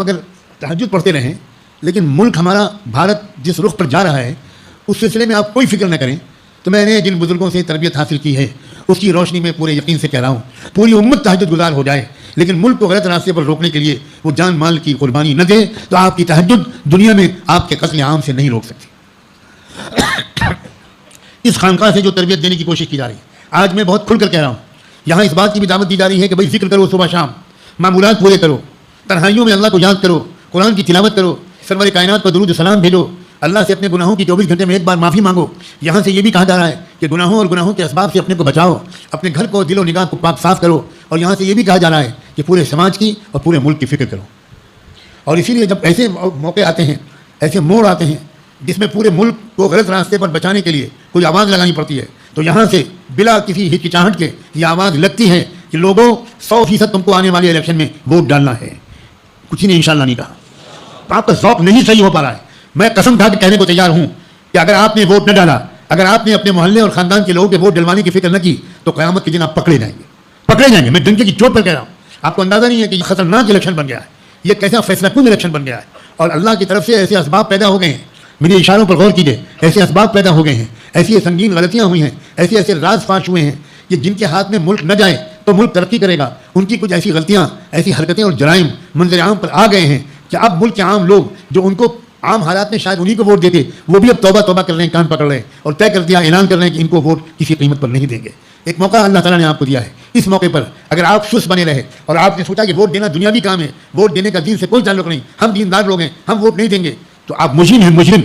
اگر تہجد پڑھتے رہیں لیکن ملک ہمارا بھارت جس رخ پر جا رہا ہے اس سلسلے میں آپ کوئی فکر نہ کریں. تو میں نے جن بزرگوں سے تربیت حاصل کی ہے اس کی روشنی میں پورے یقین سے کہہ رہا ہوں پوری امت تہجد گزار ہو جائے لیکن ملک کو غلط راستے پر روکنے کے لیے وہ جان مال کی قربانی نہ دے تو آپ کی تہجد دنیا میں آپ کے قتل عام سے نہیں روک سکتی. اس خانقاہ سے جو تربیت دینے کی کوشش کی جا رہی ہے آج میں بہت کھل کر کہہ رہا ہوں. یہاں اس بات کی بھی دعوت دی جا رہی ہے کہ بھائی ذکر کرو صبح شام, معمولات پورے کرو, تنہائیوں میں اللہ کو یاد کرو, قرآن کی تلاوت کرو, سرور کائنات پر درود و سلام بھیجو, اللہ سے اپنے گناہوں کی 24 گھنٹے میں ایک بار معافی مانگو. یہاں سے یہ بھی کہا جا رہا ہے کہ گناہوں اور گناہوں کے اسباب سے اپنے کو بچاؤ, اپنے گھر کو دل و نگاہ کو پاک صاف کرو. اور یہاں سے یہ بھی کہا جا رہا ہے کہ پورے سماج کی اور پورے ملک کی فکر کرو. اور اسی لیے جب ایسے موقع آتے ہیں, ایسے موڑ آتے ہیں جس میں پورے ملک کو غلط راستے پر بچانے کے لیے کوئی آواز لگانی پڑتی ہے, تو یہاں سے بلا کسی ہچکچاہٹ کے یہ آواز لگتی ہے کہ لوگوں 100% تم کو آنے والے الیکشن میں ووٹ ڈالنا ہے. کچھ نے انشاءاللہ نہیں کہا. آپ کا ذوق نہیں صحیح ہو پا رہا ہے. میں قسم کھا کے کہنے کو تیار ہوں کہ اگر آپ نے ووٹ نہ ڈالا, اگر آپ نے اپنے محلے اور خاندان کے لوگوں کے ووٹ ڈلوانے کی فکر نہ کی تو قیامت کے دن آپ پکڑے جائیں گے, پکڑے جائیں گے. میں ڈنکے کی چوٹ پر کہہ رہا ہوں. آپ کو اندازہ نہیں ہے کہ یہ خطرناک الیکشن بن گیا ہے, یہ کیسا فیصلہ کن الیکشن بن گیا ہے. اور اللہ کی طرف سے ایسے اسباب پیدا ہو گئے ہیں, میرے اشاروں پر غور کیجیے, ایسے اسباب پیدا ہو گئے ہیں, ایسی سنگین غلطیاں ہوئی ہیں, ایسے ایسے راز فاش ہوئے ہیں کہ جن کے ہاتھ میں ملک نہ جائے تو ملک ترقی کرے گا. ان کی کچھ ایسی غلطیاں, ایسی حرکتیں اور جرائم منظر عام پر آ گئے ہیں کہ اب ملک کے عام لوگ جو ان کو عام حالات میں شاید انہی کو ووٹ دیتے, وہ بھی اب توبہ توبہ کر رہے ہیں, کان پکڑ رہے ہیں اور طے کر دیا, اعلان کر رہے ہیں کہ ان کو ووٹ کسی قیمت پر نہیں دیں گے. ایک موقع اللہ تعالیٰ نے آپ کو دیا ہے. اس موقع پر اگر آپ سست بنے رہے اور آپ نے سوچا کہ ووٹ دینا دنیاوی کام ہے, ووٹ دینے کا دین سے کوئی تعلق نہیں, ہم دیندار لوگ ہیں, ہم ووٹ نہیں دیں گے, تو آپ مجرم ہیں, مجرم.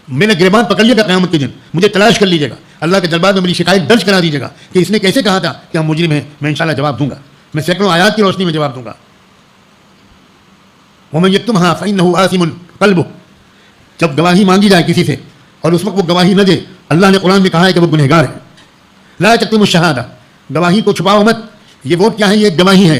میں نے گریبان پکڑ لیا تھا قیامت کے دن, مجھے تلاش کر لیجیے گا, اللہ کے دربار میں میری شکایت درج کرا دیجیے گا کہ اس نے کیسے کہا تھا کہ ہم مجرم ہیں. میں انشاءاللہ جواب دوں گا, میں سینکڑوں آیات کی روشنی میں جواب دوں گا. وَمَن يَكْتُمْهَا فَإِنَّهُ آثِمٌ قَلْبُهُ. جب گواہی مانگی جائے کسی سے اور اس وقت وہ گواہی نہ دے, اللہ نے قرآن میں کہا ہے کہ وہ گنہگار ہے. لا تکتموا الشہادہ, گواہی کو چھپاؤ مت. یہ ووٹ کیا ہے؟ یہ گواہی ہے.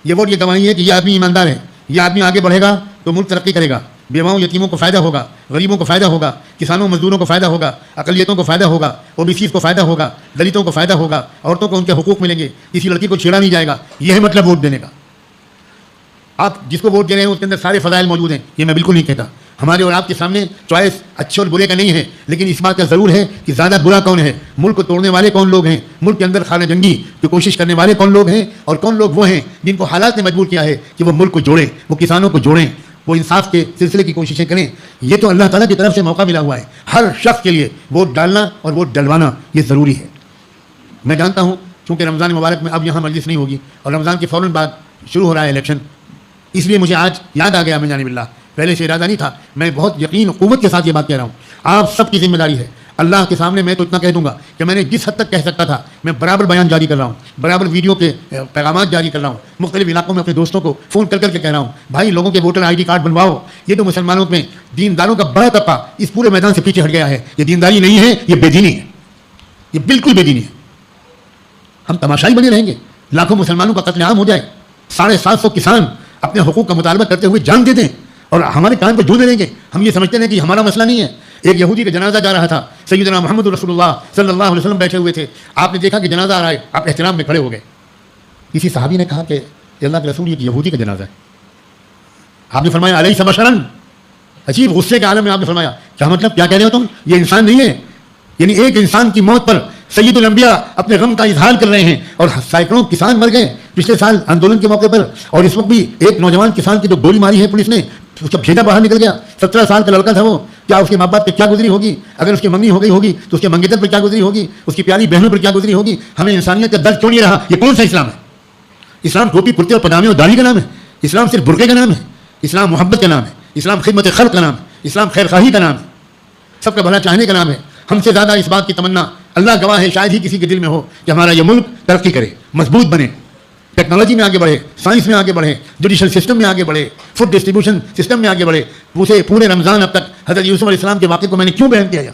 یہ ووٹ یہ گواہی ہے کہ یہ آدمی ایماندار ہے, یہ آدمی آگے بڑھے گا تو ملک ترقی کرے گا, بیواؤں یتیموں کو فائدہ ہوگا, غریبوں کو فائدہ ہوگا, کسانوں مزدوروں کو فائدہ ہوگا, اقلیتوں کو فائدہ ہوگا, OBCs کو فائدہ ہوگا, دلتوں کو فائدہ ہوگا, عورتوں کو ان کے حقوق ملیں گے, کسی لڑکی کو چھیڑا نہیں جائے گا. یہ ہے مطلب ووٹ دینے کا. آپ جس کو ووٹ دے رہے ہیں اس کے اندر سارے فضائل موجود ہیں, یہ میں بالکل نہیں کہتا. ہمارے اور آپ کے سامنے چوائس اچھے اور برے کا نہیں ہے, لیکن اس بات کا ضرور ہے کہ زیادہ برا کون ہے, ملک کو توڑنے والے کون لوگ ہیں, ملک کے اندر خانہ جنگی کی کوشش کرنے والے کون لوگ ہیں, اور کون لوگ وہ ہیں جن کو حالات نے مجبور کیا ہے کہ وہ ملک کو جوڑیں, وہ کسانوں کو جوڑیں, وہ انصاف کے سلسلے کی کوششیں کریں. یہ تو اللہ تعالیٰ کی طرف سے موقع ملا ہوا ہے. ہر شخص کے لیے ووٹ ڈالنا اور ووٹ ڈلوانا یہ ضروری ہے. میں جانتا ہوں چونکہ رمضان مبارک میں اب یہاں مجلس نہیں ہوگی اور رمضان کے فوراً بعد شروع ہو رہا ہے الیکشن, اس لیے مجھے آج یاد آ گیا من جانب اللہ, پہلے سے ارادہ نہیں تھا. میں بہت یقین قوت کے ساتھ یہ بات کہہ رہا ہوں, آپ سب کی ذمہ داری ہے. اللہ کے سامنے میں تو اتنا کہہ دوں گا کہ میں نے جس حد تک کہہ سکتا تھا میں برابر بیان جاری کر رہا ہوں, برابر ویڈیو کے پیغامات جاری کر رہا ہوں, مختلف علاقوں میں اپنے دوستوں کو فون کر کے کہہ رہا ہوں, بھائی لوگوں کے ووٹر ID کارڈ بنواؤ. یہ تو مسلمانوں میں دینداروں کا بڑا طبقہ اس پورے میدان سے پیچھے ہٹ گیا ہے. یہ دینداری نہیں ہے, یہ بے دینی ہے, یہ بالکل بے دینی ہے. ہم تماشائی بنے رہیں گے, لاکھوں مسلمانوں کا قتل عام ہو جائے, 750 کسان اپنے حقوق کا مطالبہ کرتے ہوئے جان دے دیں اور ہمارے کان پہ جھوٹے رہیں گے. ہم یہ سمجھتے ہیں کہ ہمارا مسئلہ نہیں ہے. ایک یہودی کا جنازہ جا رہا تھا, سیدنا محمد رسول اللہ صلی اللہ علیہ وسلم بیٹھے ہوئے تھے. آپ نے دیکھا کہ جنازہ آ رہا ہے, آپ احترام میں کھڑے ہو گئے. کسی صحابی نے کہا کہ اللہ کے رسول یہ یہودی کا جنازہ ہے. آپ نے فرمایا علیہ بشرن. عجیب غصے کے عالم میں آپ نے فرمایا کیا مطلب, کیا کہہ رہے ہو تم, یہ انسان نہیں ہے. یعنی ایک انسان کی موت پر سید الانبیاء اپنے غم کا اظہار کر رہے ہیں اور سینکڑوں کسان مر گئے پچھلے سال آندولن کے موقع پر. اور اس وقت بھی ایک نوجوان کسان کی جو گولی ماری ہے پولیس نے, اس کا بھیجا باہر نکل گیا. 17 سال کا لڑکا تھا وہ. کیا اس کے ماں باپ پہ کیا گزری ہوگی, اگر اس کی منگنی ہو گئی ہوگی تو اس کے منگیتر پر کیا گزری ہوگی, اس کی پیاری بہنوں پر کیا گزری ہوگی. ہمیں انسانیت کا درد کیوں نہیں رہا. یہ کون سا اسلام ہے؟ اسلام ٹوپی کرتے اور پجامے اور داڑھی کا نام ہے. اسلام صرف برقعے کا نام ہے. اسلام محبت کا نام ہے. اسلام خدمت خلق کا نام ہے. اسلام خیر خواہی کا نام ہے. سب کا بھلا چاہنے کا نام ہے. ہم سے زیادہ اس بات کی تمنا اللہ گواہ ہے شاید ہی کسی کے دل میں ہو کہ ہمارا یہ ملک ترقی کرے, مضبوط بنے, ٹیکنالوجی میں آگے بڑھے, سائنس میں آگے بڑھے, جوڈیشل سسٹم میں آگے بڑھے, فوڈ ڈسٹریبیوشن سسٹم میں آگے بڑھے. پورے رمضان اب تک حضرت یوسف علیہ السلام کے واقعے کو میں نے کیوں بیان کیا؟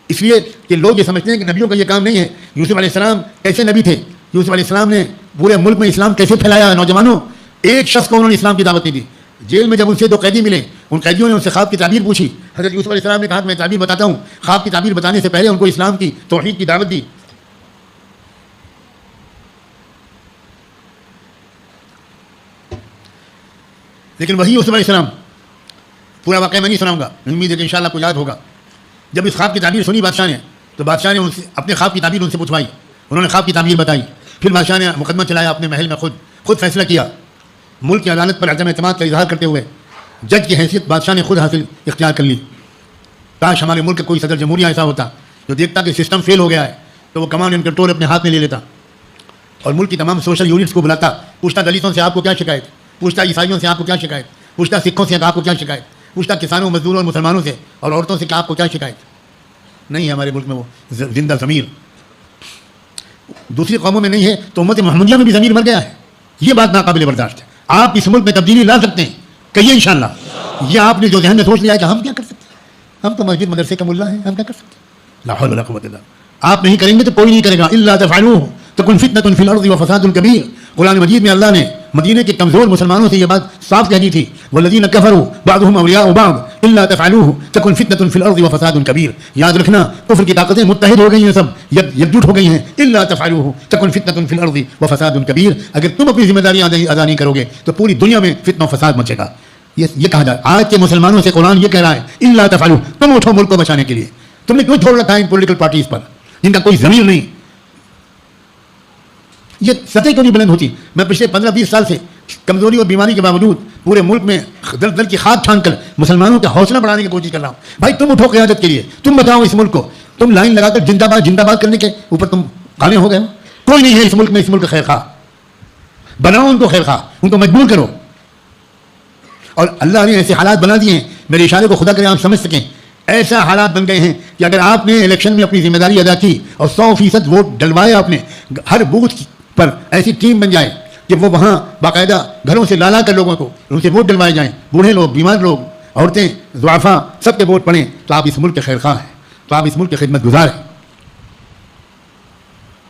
اس لیے کہ لوگ یہ سمجھتے ہیں کہ نبیوں کا یہ کام نہیں ہے. یوسف علیہ السلام کیسے نبی تھے؟ یوسف علیہ السلام نے پورے ملک میں اسلام کیسے پھیلایا؟ نوجوانوں, ایک شخص کو انہوں نے اسلام کی دعوت نہیں دی. جیل میں جب ان سے 2 قیدی ملے, ان قیدیوں نے ان سے خواب کی تعبیر پوچھی. حضرت یوسف علیہ السلام نے کہا کہ میں تعبیر بتاتا ہوں. خواب کی تعبیر بتانے سے پہلے ان کو اسلام کی توحید کی دعوت دی. لیکن وہی یوسف علیہ السلام، پورا واقعہ میں نہیں سناؤں گا، امید ہے کہ انشاءاللہ کو یاد ہوگا. جب اس خواب کی تعبیر سنی بادشاہ نے تو بادشاہ نے ان سے اپنے خواب کی تعبیر ان سے پوچھوائی. انہوں نے خواب کی تعبیر بتائی. پھر بادشاہ نے مقدمہ چلایا اپنے محل میں، خود فیصلہ کیا. ملک کی عدالت پر عدم اعتماد کا اظہار کرتے ہوئے جج کی حیثیت بادشاہ نے خود حاصل اختیار کر لی. کاش ہمارے ملک کا کوئی صدر جمہوریہ ایسا ہوتا جو دیکھتا کہ سسٹم فیل ہو گیا ہے تو وہ کمان اینڈ کنٹرول اپنے ہاتھ میں لے لیتا اور ملک کی تمام سوشل یونٹس کو بلاتا، پوچھتا دلتوں سے آپ کو کیا شکایت، پوچھتا عیسائیوں سے آپ کو کیا شکایت، پوچھتا سکھوں سے آپ کو کیا شکایت، پوچھتا کسانوں مزدوروں اور مسلمانوں سے اور عورتوں سے کہ آپ کو کیا شکایت. نہیں ہے ہمارے ملک میں وہ زندہ ضمیر. دوسری قوموں میں نہیں ہے تو امت محمدیہ میں بھی ضمیر مر گیا ہے. یہ بات ناقابل برداشت ہے. آپ اس ملک میں تبدیلی لا سکتے ہیں، کہیے انشاءاللہ. یہ آپ نے جو ذہن میں سوچ لیا ہے کہ ہم کیا کر سکتے ہیں، ہم تو مسجد مدرسے کا ملا ہیں، ہم کیا کر سکتے ہیں. لا حول ولا قوت الا باللہ. آپ نہیں کریں گے تو کوئی نہیں کرے گا. الا تفعلوه تکن فتنة فی الارض وفساد کبیر. قرآن مجید میں اللہ نے مدینے کے کمزور مسلمانوں سے یہ بات صاف کہہ دی تھی، والذین کفروا بعضهم اولیاء بعض الا تفعلوه تکن فتنة فی الارض وفساد کبیر. یاد رکھنا کفر کی طاقتیں متحد ہو گئی ہیں، سب یکجٹ ہو گئی ہیں. الا تفعلوه تکن فتنة فی الارض وفساد کبیر. اگر تم اپنی ذمہ داریاں ادا نہیں کرو گے تو پوری دنیا میں فتنہ و فساد مچے گا. یہ کہا جائے آج کے مسلمانوں سے قرآن یہ کہہ رہا ہے الا تفعلوه. تم اٹھو ملک کو بچانے کے لیے. تم نے کیوں چھوڑ رکھا ہے ان پولیٹیکل پارٹیز پر جن کا کوئی ضمیر نہیں. یہ سطح کیوں نہیں بلند ہوتی؟ میں پچھلے 15-20 سال سے کمزوری اور بیماری کے باوجود پورے ملک میں دل دل کی خاک چھان کر مسلمانوں کا حوصلہ بڑھانے کی کوشش کر رہا ہوں. بھائی تم اٹھو قیادت کے لیے، تم بچاؤ اس ملک کو. تم لائن لگا کر زندہ باد کرنے کے اوپر تم قائم ہو گئے ہو. کوئی نہیں ہے اس ملک میں، اس ملک کا خیر خواہ. بناؤ ان کو خیر خواہ، ان کو مجبور کرو. اور اللہ نے ایسے حالات بنا دیے ہیں، میرے اشارے کو خدا کرے آپ سمجھ سکیں. ایسا حالات بن گئے ہیں کہ اگر آپ نے الیکشن میں اپنی ذمہ داری ادا کی اور 100% ووٹ ڈلوائے آپ نے، ہر بوتھ پر ایسی ٹیم بن جائے کہ وہ وہاں باقاعدہ گھروں سے لالا کر لوگوں کو ان سے ووٹ ڈلوائے جائیں، بوڑھے لوگ، بیمار لوگ، عورتیں، ضعفاء، سب کے ووٹ پڑیں، تو آپ اس ملک کے خیر خواہ ہیں، تو آپ اس ملک کے خدمت گزار ہیں.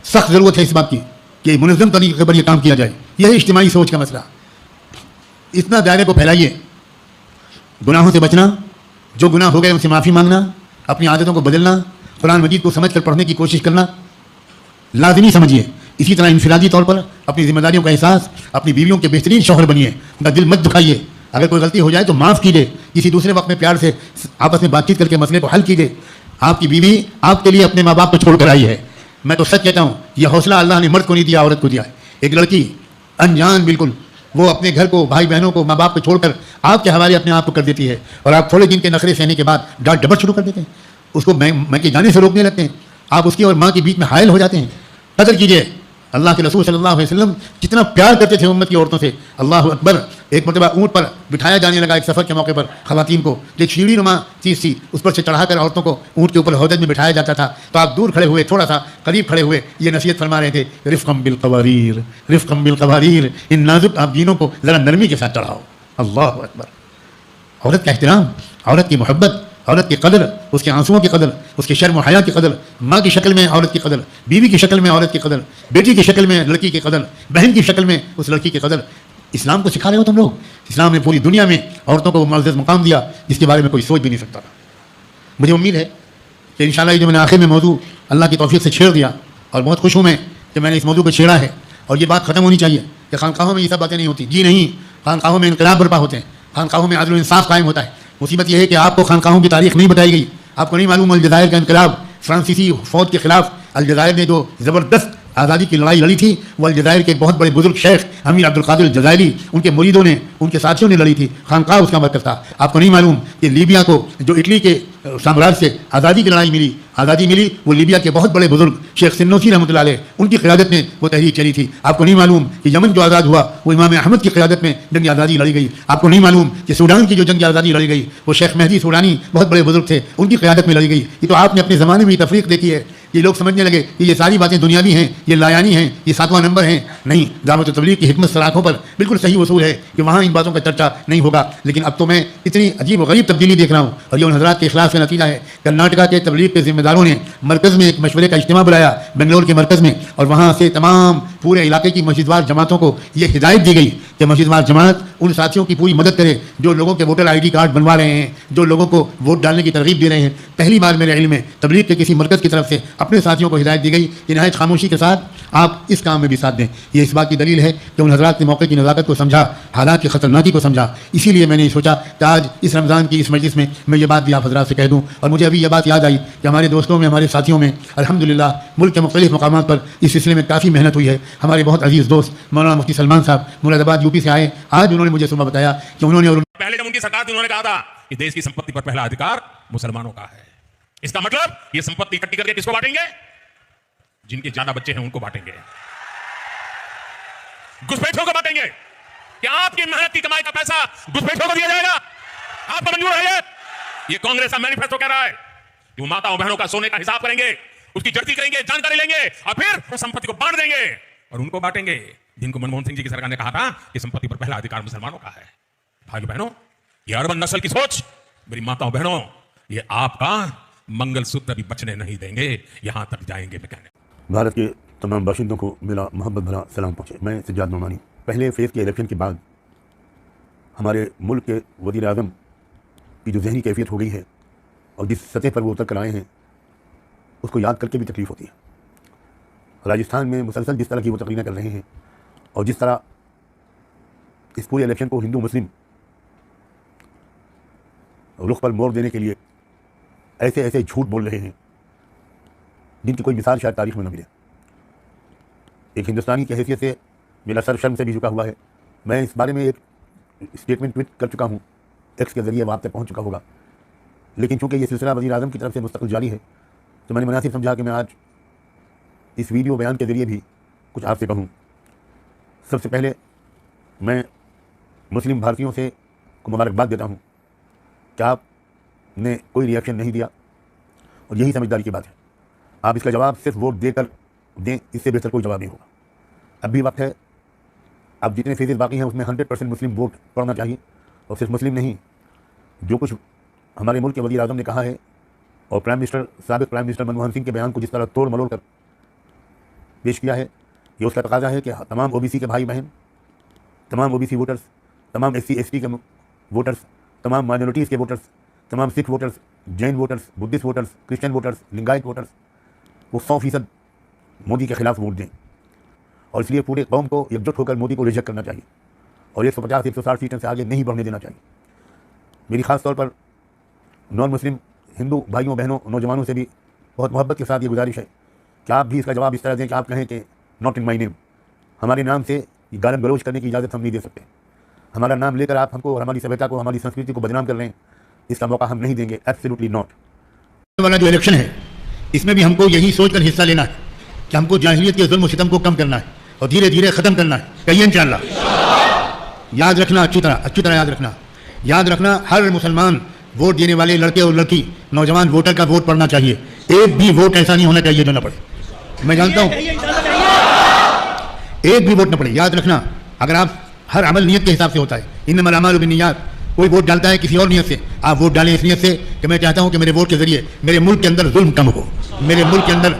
سخت ضرورت ہے اس بات کی کہ منظم طریقے پر یہ کام کیا جائے. یہ ہے اجتماعی سوچ کا مسئلہ. اتنا دائرے کو پھیلائیے. گناہوں سے بچنا، جو گناہ ہو گئے ان سے معافی مانگنا، اپنی عادتوں کو بدلنا، قرآن مجید کو سمجھ کر پڑھنے کی کوشش کرنا لازمی سمجھیے. اسی طرح انفرادی طور پر اپنی ذمہ داریوں کا احساس، اپنی بیویوں کے بہترین شوہر بنیے، ان کا دل مت دکھائیے. اگر کوئی غلطی ہو جائے تو معاف کیجیے، کسی دوسرے وقت میں پیار سے آپس میں بات چیت کر کے مسئلے کو حل کیجیے. آپ کی بیوی آپ کے لیے اپنے ماں باپ کو چھوڑ کر آئی ہے. میں تو سچ کہتا ہوں یہ حوصلہ اللہ نے مرد کو نہیں دیا، عورت کو دیا ہے. ایک لڑکی انجان بالکل وہ اپنے گھر کو، بھائی بہنوں کو، ماں باپ کو چھوڑ کر آپ کے حوالے اپنے آپ کو کر دیتی ہے، اور آپ تھوڑے دن کے نخرے سہنے کے بعد ڈانٹ ڈپٹ شروع کر دیتے ہیں، اس کو میں کے جانے سے روکنے لگتے ہیں. آپ اس کی اور ماں کے بیچ میں حائل ہو جاتے ہیں. قدر کیجیے. اللہ کے رسول صلی اللہ علیہ وسلم کتنا پیار کرتے تھے امت کی عورتوں سے. اللہ اکبر. ایک مرتبہ اونٹ پر بٹھایا جانے لگا ایک سفر کے موقع پر خواتین کو، جو ایک سیڑھی نما چیز تھی اس پر سے چڑھا کر عورتوں کو اونٹ کے اوپر ہودج میں بٹھایا جاتا تھا. تو آپ دور کھڑے ہوئے، تھوڑا سا قریب کھڑے ہوئے یہ نصیحت فرما رہے تھے، رفقم بالقواریر، رفقم بالقواریر. ان نازک آپ جینوں کو ذرا نرمی کے ساتھ چڑھاؤ. اللہ اکبر. عورت کا احترام، عورت کی محبت، عورت کی قدر، اس کے آنسوؤں کی قدر، اس کے شرم و حیا کی قدر، ماں کی شکل میں عورت کی قدر، بیوی کی شکل میں عورت کی قدر، بیٹی کی شکل میں لڑکی کی قدر، بہن کی شکل میں اس لڑکی کی قدر. اسلام کو سکھا رہے ہو تم لوگ. اسلام نے پوری دنیا میں عورتوں کو معزز مقام دیا جس کے بارے میں کوئی سوچ بھی نہیں سکتا تھا. مجھے امید ہے کہ انشاءاللہ یہ جو میں نے آخر میں موضوع اللہ کی توفیق سے چھیڑ دیا، اور بہت خوش ہوں میں کہ میں نے اس موضوع کو چھیڑا ہے. اور یہ بات ختم ہونی چاہیے کہ خانقاہوں میں یہ سب باتیں نہیں ہوتی. جی نہیں، خانقاہوں میں انقلاب برپا ہوتے ہیں، خانقاہوں میں عدل و انصاف قائم ہوتا ہے. مصیبت یہ ہے کہ آپ کو خانقاہوں کی تاریخ نہیں بتائی گئی. آپ کو نہیں معلوم الجزائر کا انقلاب، فرانسیسی فوج کے خلاف الجزائر نے جو زبردست آزادی کی لڑائی لڑی تھی، وہ الجزائر کے ایک بہت بڑے بزرگ شیخ امیر عبدالقادر الجزائری، ان کے مریدوں نے، ان کے ساتھیوں نے لڑی تھی. خانقاہ اس کا مرکز تھا. آپ کو نہیں معلوم کہ لیبیا کو جو اٹلی کے سامراج سے آزادی کی لڑائی ملی، وہ لیبیا کے بہت بڑے بزرگ شیخ سنوسی رحمۃ اللہ علیہ ان کی قیادت میں وہ تحریک چلی تھی. آپ کو نہیں معلوم کہ یمن جو آزاد ہوا وہ امام احمد کی قیادت میں جنگ آزادی لڑی گئی. آپ کو نہیں معلوم کہ سوڈان کی جو جنگ آزادی لڑی گئی وہ شیخ مہدی سوڈانی بہت بڑے بزرگ تھے، ان کی قیادت میں لڑی گئی. یہ تو آپ نے اپنے زمانے میں تفریق دیکھی ہے. یہ لوگ سمجھنے لگے کہ یہ ساری باتیں دنیاوی ہیں، یہ لایانی ہیں، یہ 7واں نمبر ہیں. نہیں، دعوت و تبلیغ کی حکمت سراخوں پر بالکل صحیح اصول ہے کہ وہاں ان باتوں کا چرچا نہیں ہوگا. لیکن اب تو میں اتنی عجیب و غریب تبدیلی دیکھ رہا ہوں، اور یہ ان حضرات کے اخلاص کا نتیجہ ہے. کرناٹکا کے تبلیغ کے ذمہ داروں نے مرکز میں ایک مشورے کا اجتماع بلایا بنگلور کے مرکز میں، اور وہاں سے تمام پورے علاقے کی مسجد وار جماعتوں کو یہ ہدایت دی گئی کہ مسجد وار جماعت ان ساتھیوں کی پوری مدد کرے جو لوگوں کے ووٹر ID کارڈ بنوا رہے ہیں، جو لوگوں کو ووٹ ڈالنے کی ترغیب دے رہے ہیں. پہلی بار میرے علم میں تبلیغ کے کسی مرکز کی طرف سے اپنے ساتھیوں کو ہدایت دی گئی کہ نہایت خاموشی کے ساتھ آپ اس کام میں بھی ساتھ دیں. یہ اس بات کی دلیل ہے کہ ان حضرات نے موقع کی نزاکت کو سمجھا, حالات کی خطرناکی کو سمجھا. اسی لیے میں نے سوچا کہ آج اس رمضان کی اس مجلس میں یہ بات بھی آپ حضرات سے کہہ دوں. اور مجھے ابھی یہ بات یاد آئی کہ ہمارے دوستوں میں, ہمارے ساتھیوں میں الحمدللہ ملک کے مختلف مقامات پر اس سلسلے میں کافی محنت ہوئی ہے. ہمارے بہت عزیز دوست مولانا مفتی سلمان صاحب مراد آباد یو پی سے آئے. آج انہوں نے مجھے صبح بتایا کہ انہوں نے پہلے جب ان کی سرکار تھی انہوں نے کہا تھا کہ دیش کی سمپتی پر پہلا ادھیکار مسلمانوں کا ہے. اس کا مطلب یہ سمپتی اکٹھی کر کے کس کو بانٹیں گے؟ جن کے زیادہ بچے ہیں ان کو بانٹیں گے, گھسپیٹھوں کو بانٹیں گے. کیا آپ کی محنت کی کمائی کا پیسہ گھسپیٹھوں کو دیا جائے گا؟ آپ کو منظور ہے؟ یہ کانگریس کا مینیفیسٹو کہہ رہا ہے کہ وہ ماتاؤں بہنوں کا سونے کا حساب کریں گے, اس کی جڑتی کریں گے, جانکاری لیں گے اور پھر اس سمپتی کو بانٹ دیں گے اور ان کو بانٹیں گے جن کو منموہن سنگھ جی کی سرکار نے کہا تھا کہ سمپتی پر پہلا ادھیکار مسلمانوں کا ہے. بھائیو بہنوں, یہ اربن نسل کی سوچ, میری ماتاؤں بہنوں, یہ آپ کا منگل سوتر بھی بچنے نہیں دیں گے, یہاں تک جائیں گے. میں کہنے بھارت کے تمام باشندوں کو میرا محبت بھرا سلام پہنچے. میں سجاد نعمانی. پہلے فیز کے الیکشن کے بعد ہمارے ملک کے وزیر اعظم کی جو ذہنی کیفیت ہو گئی ہے اور جس سطح پر وہ اتر کر آئے ہیں اس کو یاد کر کے بھی تکلیف ہوتی ہے. راجستھان میں مسلسل جس طرح کی وہ تقریریں کر رہے ہیں اور جس طرح اس پورے الیکشن کو ہندو مسلم رخ پر موڑ دینے کے لیے ایسے ایسے جھوٹ بول رہے ہیں جن کی کوئی مثال شاید تاریخ میں نہ ملے. ایک ہندوستانی کی حیثیت سے میرا سر شرم سے بھی جھکا ہوا ہے. میں اس بارے میں ایک اسٹیٹمنٹ ٹویٹ کر چکا ہوں, ایکس کے ذریعے وہ آپ تک پہنچ چکا ہوگا, لیکن چونکہ یہ سلسلہ وزیر اعظم کی طرف سے مستقل جاری ہے تو میں نے مناسب سمجھا کہ میں آج اس ویڈیو بیان کے ذریعے بھی کچھ آپ سے کہوں. سب سے پہلے میں مسلم بھارتیوں سے کو مبارکباد دیتا ہوں کہ آپ نے کوئی ری ایکشن نہیں دیا اور یہی سمجھداری کی بات ہے. آپ اس کا جواب صرف ووٹ دے کر دیں, اس سے بہتر کوئی جواب نہیں ہوگا. اب بھی وقت ہے. اب جتنے فیزز باقی ہیں اس میں 100% مسلم ووٹ پڑنا چاہیے, اور صرف مسلم نہیں, جو کچھ ہمارے ملک کے وزیر اعظم نے کہا ہے اور سابق پرائم منسٹر منموہن سنگھ کے بیان کو جس طرح توڑ مروڑ کر پیش کیا ہے, یہ اس کا تقاضا ہے کہ تمام او بی سی کے بھائی بہن, تمام او بی سی ووٹرز, تمام ایس سی ایس ٹی کے ووٹرز, تمام مائنورٹیز کے ووٹرز, تمام Sikh voters, Jain voters, Buddhist voters, Christian voters, Lingayat voters, وہ 100% مودی کے خلاف ووٹ دیں. اور اس لیے پورے قوم کو یکجٹ ہو کر مودی کو ریجیکٹ کرنا چاہیے اور 150-160 سیٹوں سے آگے نہیں بڑھنے دینا چاہیے. میری خاص طور پر نان مسلم ہندو بھائیوں بہنوں نوجوانوں سے بھی بہت محبت کے ساتھ یہ گزارش ہے کہ آپ بھی اس کا جواب اس طرح دیں کہ آپ کہیں کہ ناٹ ان مائی نیم. ہمارے نام سے یہ گالم گلوچ کرنے کی اجازت ہم نہیں دے سکتے. ہمارا نام لے کر آپ ہم کو اور ہماری سبھیتا کو, ہماری سنسکرتی کو بدنام کر رہے ہیں, اس کا موقع ہم نہیں دیں گے. Absolutely not. والا جو الیکشن ہے اس میں بھی ہم کو یہی سوچ کر حصہ لینا ہے کہ ہم کو جاہلیت کے ظلم و ستم کو کم کرنا ہے اور دھیرے دھیرے ختم کرنا ہے. کہیے انشاءاللہ. یاد رکھنا, اچھی طرح یاد رکھنا, ہر مسلمان ووٹ دینے والے لڑکے اور لڑکی نوجوان ووٹر کا ووٹ پڑنا چاہیے. ایک بھی ووٹ ایسا نہیں ہونا چاہیے جو نہ پڑے. میں جانتا ہوں ایک بھی ووٹ نہ پڑے. یاد رکھنا, اگر آپ ہر عمل نیت کے حساب سے ہوتا ہے, انما الاعمال بالنیات, کوئی ووٹ ڈالتا ہے کسی اور نیت سے, آپ ووٹ ڈالیں اس نیت سے کہ میں چاہتا ہوں کہ میرے ووٹ کے ذریعے میرے ملک کے اندر ظلم کم ہو, میرے ملک کے اندر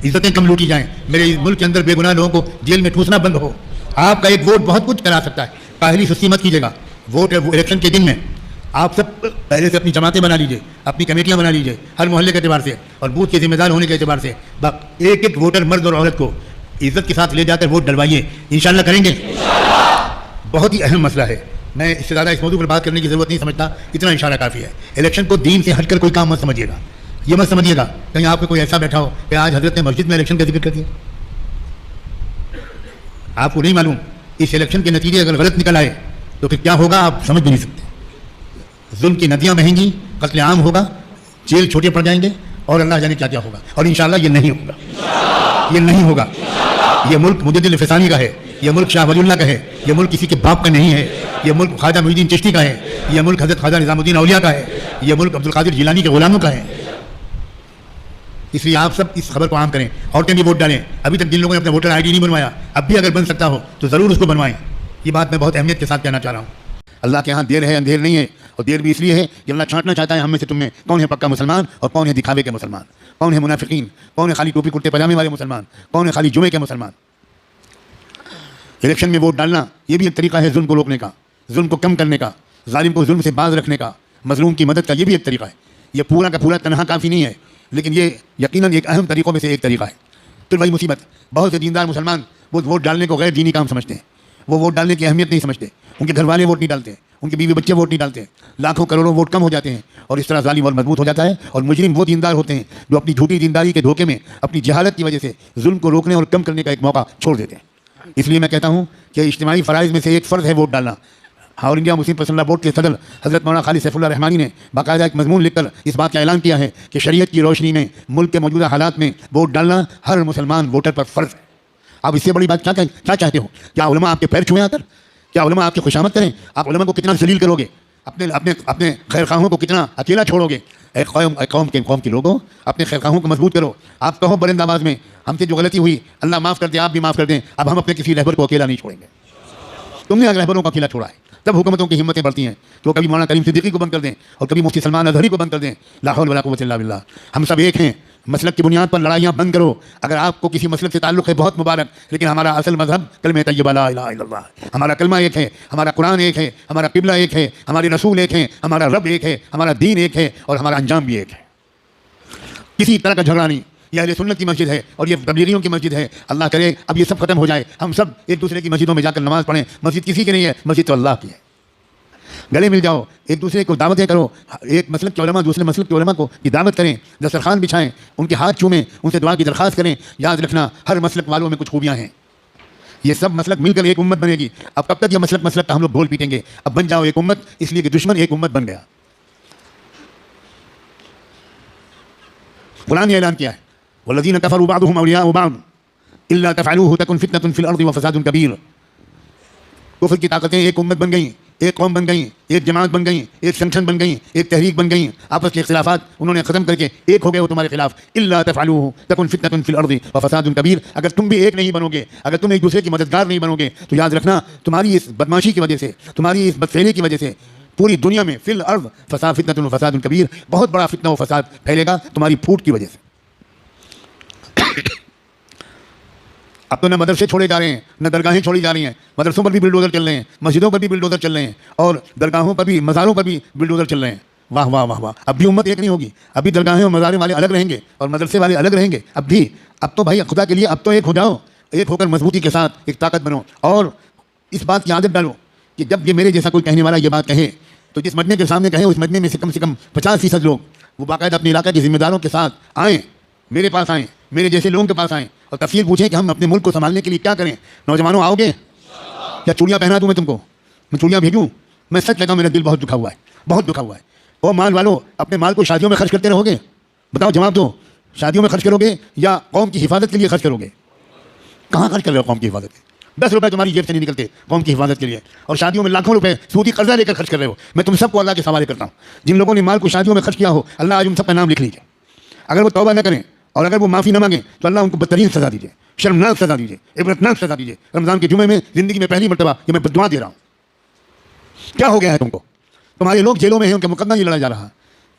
عزتیں کم لوٹی جائیں, میرے ملک کے اندر بے گناہ لوگوں کو جیل میں ٹھوسنا بند ہو. آپ کا ایک ووٹ بہت کچھ کرا سکتا ہے. کاہلی سستی مت کیجیے گا. ووٹ الیکشن کے دن میں آپ سب پہلے سے اپنی جماعتیں بنا لیجیے, اپنی کمیٹیاں بنا لیجیے, ہر محلے کے اعتبار سے اور بوتھ کے ذمہ دار ہونے کے اعتبار سے ایک ایک ووٹر مرد اور عورت کو عزت کے ساتھ لے جا کر ووٹ ڈلوائیے. انشاءاللہ کریں گے. بہت ہی اہم مسئلہ ہے. میں اس سے زیادہ اس موضوع پر بات کرنے کی ضرورت نہیں سمجھتا, اتنا اشارہ کافی ہے. الیکشن کو دین سے ہٹ کر کوئی کام مت سمجھیے گا. یہ مت سمجھیے گا کہیں آپ کو کوئی ایسا بیٹھا ہو کہ آج حضرت نے مسجد میں الیکشن کا ذکر کر دیا. آپ کو نہیں معلوم اس الیکشن کے نتیجے اگر غلط نکل آئے تو پھر کیا ہوگا آپ سمجھ بھی نہیں سکتے. ظلم کی ندیاں بہیں گی, قتل عام ہوگا, جیل چھوٹے پڑ جائیں گے اور اللہ جانے کیا کیا ہوگا. اور انشاءاللہ یہ نہیں ہوگا, یہ نہیں ہوگا. یہ ملک مجدد الفسانی کا ہے, یہ ملک شاہ ولی اللہ کا ہے, یہ ملک کسی کے باپ کا نہیں ہے, یہ ملک خواجہ معین الدین چشتی کا ہے, یہ ملک حضرت خواجہ نظام الدین اولیاء کا ہے, یہ ملک عبد القادر جیلانی کے غلاموں کا ہے. اس لیے آپ سب اس خبر کو عام کریں. عورتیں بھی ووٹ ڈالیں. ابھی تک جن لوگوں نے اپنا ووٹر آئی ڈی نہیں بنوایا, اب بھی اگر بن سکتا ہو تو ضرور اس کو بنوائیں. یہ بات میں بہت اہمیت کے ساتھ کہنا چاہ رہا ہوں. اللہ کے ہاں دیر ہے اندھیر نہیں ہے, اور دیر بھی اس لیے ہے کہ اللہ چھانٹنا چاہتا ہے ہم میں سے تم میں کون ہے پکا مسلمان اور کون ہے دکھاوے کے مسلمان, کون ہے منافقین, کون ہے خالی ٹوپی کرتے پاجامے والے مسلمان, کون ہے خالی جمعے کے مسلمان. الیکشن میں ووٹ ڈالنا یہ بھی ایک طریقہ ہے ظلم کو روکنے کا, ظلم کو کم کرنے کا, ظالم کو ظلم سے باز رکھنے کا, مظلوم کی مدد کا. یہ بھی ایک طریقہ ہے. یہ پورا کا پورا تنہا کافی نہیں ہے, لیکن یہ یقیناً ایک اہم طریقوں میں سے ایک طریقہ ہے. پھر وہی مصیبت، بہت سے دیندار مسلمان وہ ووٹ ڈالنے کو غیر دینی کام سمجھتے ہیں، وہ ووٹ ڈالنے کی اہمیت نہیں سمجھتے، ان کے گھر والے ووٹ نہیں ڈالتے، ان کے بیوی بچے ووٹ نہیں ڈالتے، لاکھوں کروڑوں ووٹ کم ہو جاتے ہیں، اور اس طرح ظالم اور مضبوط ہو جاتا ہے. اور مجرم وہ دیندار ہوتے ہیں جو اپنی جھوٹی دینداری کے دھوکے میں اپنی جہالت کی وجہ سے ظلم کو روکنے اور کم کرنے کا ایک موقع چھوڑ دیتے ہیں. اس لیے میں کہتا ہوں کہ اجتماعی فرائض میں سے ایک فرض ہے ووٹ ڈالنا. آل انڈیا مسلم پرسنل لا بورڈ کے صدر حضرت مولانا خالد سیف اللہ رحمانی نے باقاعدہ ایک مضمون لکھ کر اس بات کا اعلان کیا ہے کہ شریعت کی روشنی میں ملک کے موجودہ حالات میں ووٹ ڈالنا ہر مسلمان ووٹر پر فرض ہے. آپ اس سے بڑی بات کیا چاہتے ہو؟ کیا علماء آپ کے پیر چھوئیں آ کر؟ کیا علماء آپ کی خوشامد کریں؟ آپ علماء کو کتنا ذلیل کرو گے؟ اپنے خیر خواہوں کو کتنا اکیلا چھوڑو گے؟ اے قوم کے لوگوں، اپنے خیر خواہوں کو مضبوط کرو. آپ کہو بلند آواز میں، ہم سے جو غلطی ہوئی اللہ معاف کر دیں، آپ بھی معاف کر دیں، اب ہم اپنے کسی رہبر کو اکیلا نہیں چھوڑیں گے. تم نے رہبروں کو اکیلا چھوڑا ہے، تب حکومتوں کی ہمتیں بڑھتی ہیں تو کبھی مولانا کریم صدیقی کو بند کر دیں اور کبھی مفتی سلمان اظہری کو بند کر دیں. لا حول ولا قوت الا باللہ. ہم سب ایک ہیں. مسلک کی بنیاد پر لڑائیاں بند کرو. اگر آپ کو کسی مسلک سے تعلق ہے بہت مبارک، لیکن ہمارا اصل مذہب کلمہ طیبہ لا الہ الا اللہ. ہمارا کلمہ ایک ہے، ہمارا قرآن ایک ہے، ہمارا قبلہ ایک ہے، ہمارے رسول ایک ہیں، ہمارا رب ایک ہے، ہمارا دین ایک ہے، اور ہمارا انجام بھی ایک ہے. کسی طرح کا جھگڑا نہیں. یہ اہل سنت کی مسجد ہے اور یہ تبلیغیوں کی مسجد ہے. اللہ کرے اب یہ سب ختم ہو جائے، ہم سب ایک دوسرے کی مسجدوں میں جا کر نماز پڑھیں. مسجد کسی کی نہیں ہے، مسجد تو اللہ کی ہے. گلے مل جاؤ، ایک دوسرے کو دعوتیں کرو. ایک مسلک کے علماء دوسرے مسلک کے علماء کو کی دعوت کریں، دسترخوان بچھائیں، ان کے ہاتھ چومیں، ان سے دعا کی درخواست کریں. یاد رکھنا ہر مسلک والوں میں کچھ خوبیاں ہیں. یہ سب مسلک مل کر ایک امت بنے گی. اب کب تک یہ مسلک کا ہم لوگ ڈھول پیٹیں گے؟ اب بن جاؤ ایک امت، اس لیے کہ دشمن ایک امت بن گیا. قرآن نے اعلان کیا ہے والذین کفروا بعضهم اولیاء بعض الا تفعلوه تکن فتنة فی الارض وفساد کبیر. کفر کی طاقتیں ایک امت بن گئیں، ایک قوم بن گئیں، ایک جماعت بن گئیں، ایک سنگھن بن گئیں، ایک تحریک بن گئیں. آپس کے اختلافات انہوں نے ختم کر کے ایک ہو گئے وہ تمہارے خلاف. الا تفعلوه تکن فتنة فی الارض وفساد کبیر. اگر تم بھی ایک نہیں بنو گے، اگر تم ایک دوسرے کی مددگار نہیں بنو گے، تو یاد رکھنا تمہاری اس بدماشی کی وجہ سے، تمہاری اس بدفعلی کی وجہ سے پوری دنیا میں فی الارض فساد فتنة وفساد کبیر، بہت بڑا فتنہ و فساد پھیلے گا تمہاری پھوٹ کی وجہ سے. اب تو نہ مدرسے چھوڑے جا رہے ہیں، نہ درگاہیں چھوڑی جا رہی ہیں. مدرسوں پر بھی بلڈوزر چل رہے ہیں، مسجدوں پر بھی بلڈوزر چل رہے ہیں، اور درگاہوں پر بھی، مزاروں پر بھی بلڈوزر چل رہے ہیں. واہ واہ واہ واہ. اب بھی امت ایک نہیں ہوگی. ابھی درگاہیں اور مزارے والے الگ رہیں گے اور مدرسے والے الگ رہیں گے. اب تو بھائی خدا کے لیے اب تو ایک ہو جاؤ. ایک ہو کر مضبوطی کے ساتھ ایک طاقت بنو. اور اس بات کی عادت ڈالو کہ جب یہ میرے جیسا کوئی کہنے والا یہ بات کہے تو جس مجمع کے سامنے کہے اس مجمع میں سے کم 50% لوگ وہ باقاعدہ اپنے علاقے کے ذمہ داروں کے ساتھ آئیں، میرے پاس آئیں، میرے جیسے لوگوں کے پاس آئیں اور تفصیل پوچھیں کہ ہم اپنے ملک کو سنبھالنے کے لیے کیا کریں. نوجوانوں آؤ گے؟ کیا چوڑیاں پہنا دوں میں تم کو؟ میں چوڑیاں بھیجوں؟ میں سچ کہتا ہوں میرا دل بہت دکھا ہوا ہے، بہت دکھا ہوا ہے. وہ مال والوں اپنے مال کو شادیوں میں خرچ کرتے رہو گے؟ بتاؤ جواب دو. شادیوں میں خرچ کرو گے یا قوم کی حفاظت کے لیے خرچ کرو گے؟ کہاں خرچ کر رہے ہو قوم کی حفاظت کے؟ 10 روپے تمہاری جیب سے نہیں نکلتے قوم کی حفاظت کے لیے، اور شادیوں میں لاکھوں روپے سودی قرضہ لے کر خرچ کر رہے ہو. میں تم سب کو اللہ کے حوالے کرتا ہوں. جن لوگوں نے مال کو شادیوں میں خرچ کیا ہو اللہ آج ان سب کا نام لکھ لیجیے. اگر وہ توبہ نہ کریں اور اگر وہ معافی نہ مانگیں تو اللہ ان کو بدترین سزا دیجیے، شرمناک سزا دیجیے، عبرتناک سزا دیجیے. رمضان کے جمعے میں زندگی میں پہلی مرتبہ یہ میں بددعا دے رہا ہوں. کیا ہو گیا ہے تم کو؟ تمہارے لوگ جیلوں میں ہیں، ان کا مقدمہ نہیں لڑا جا رہا.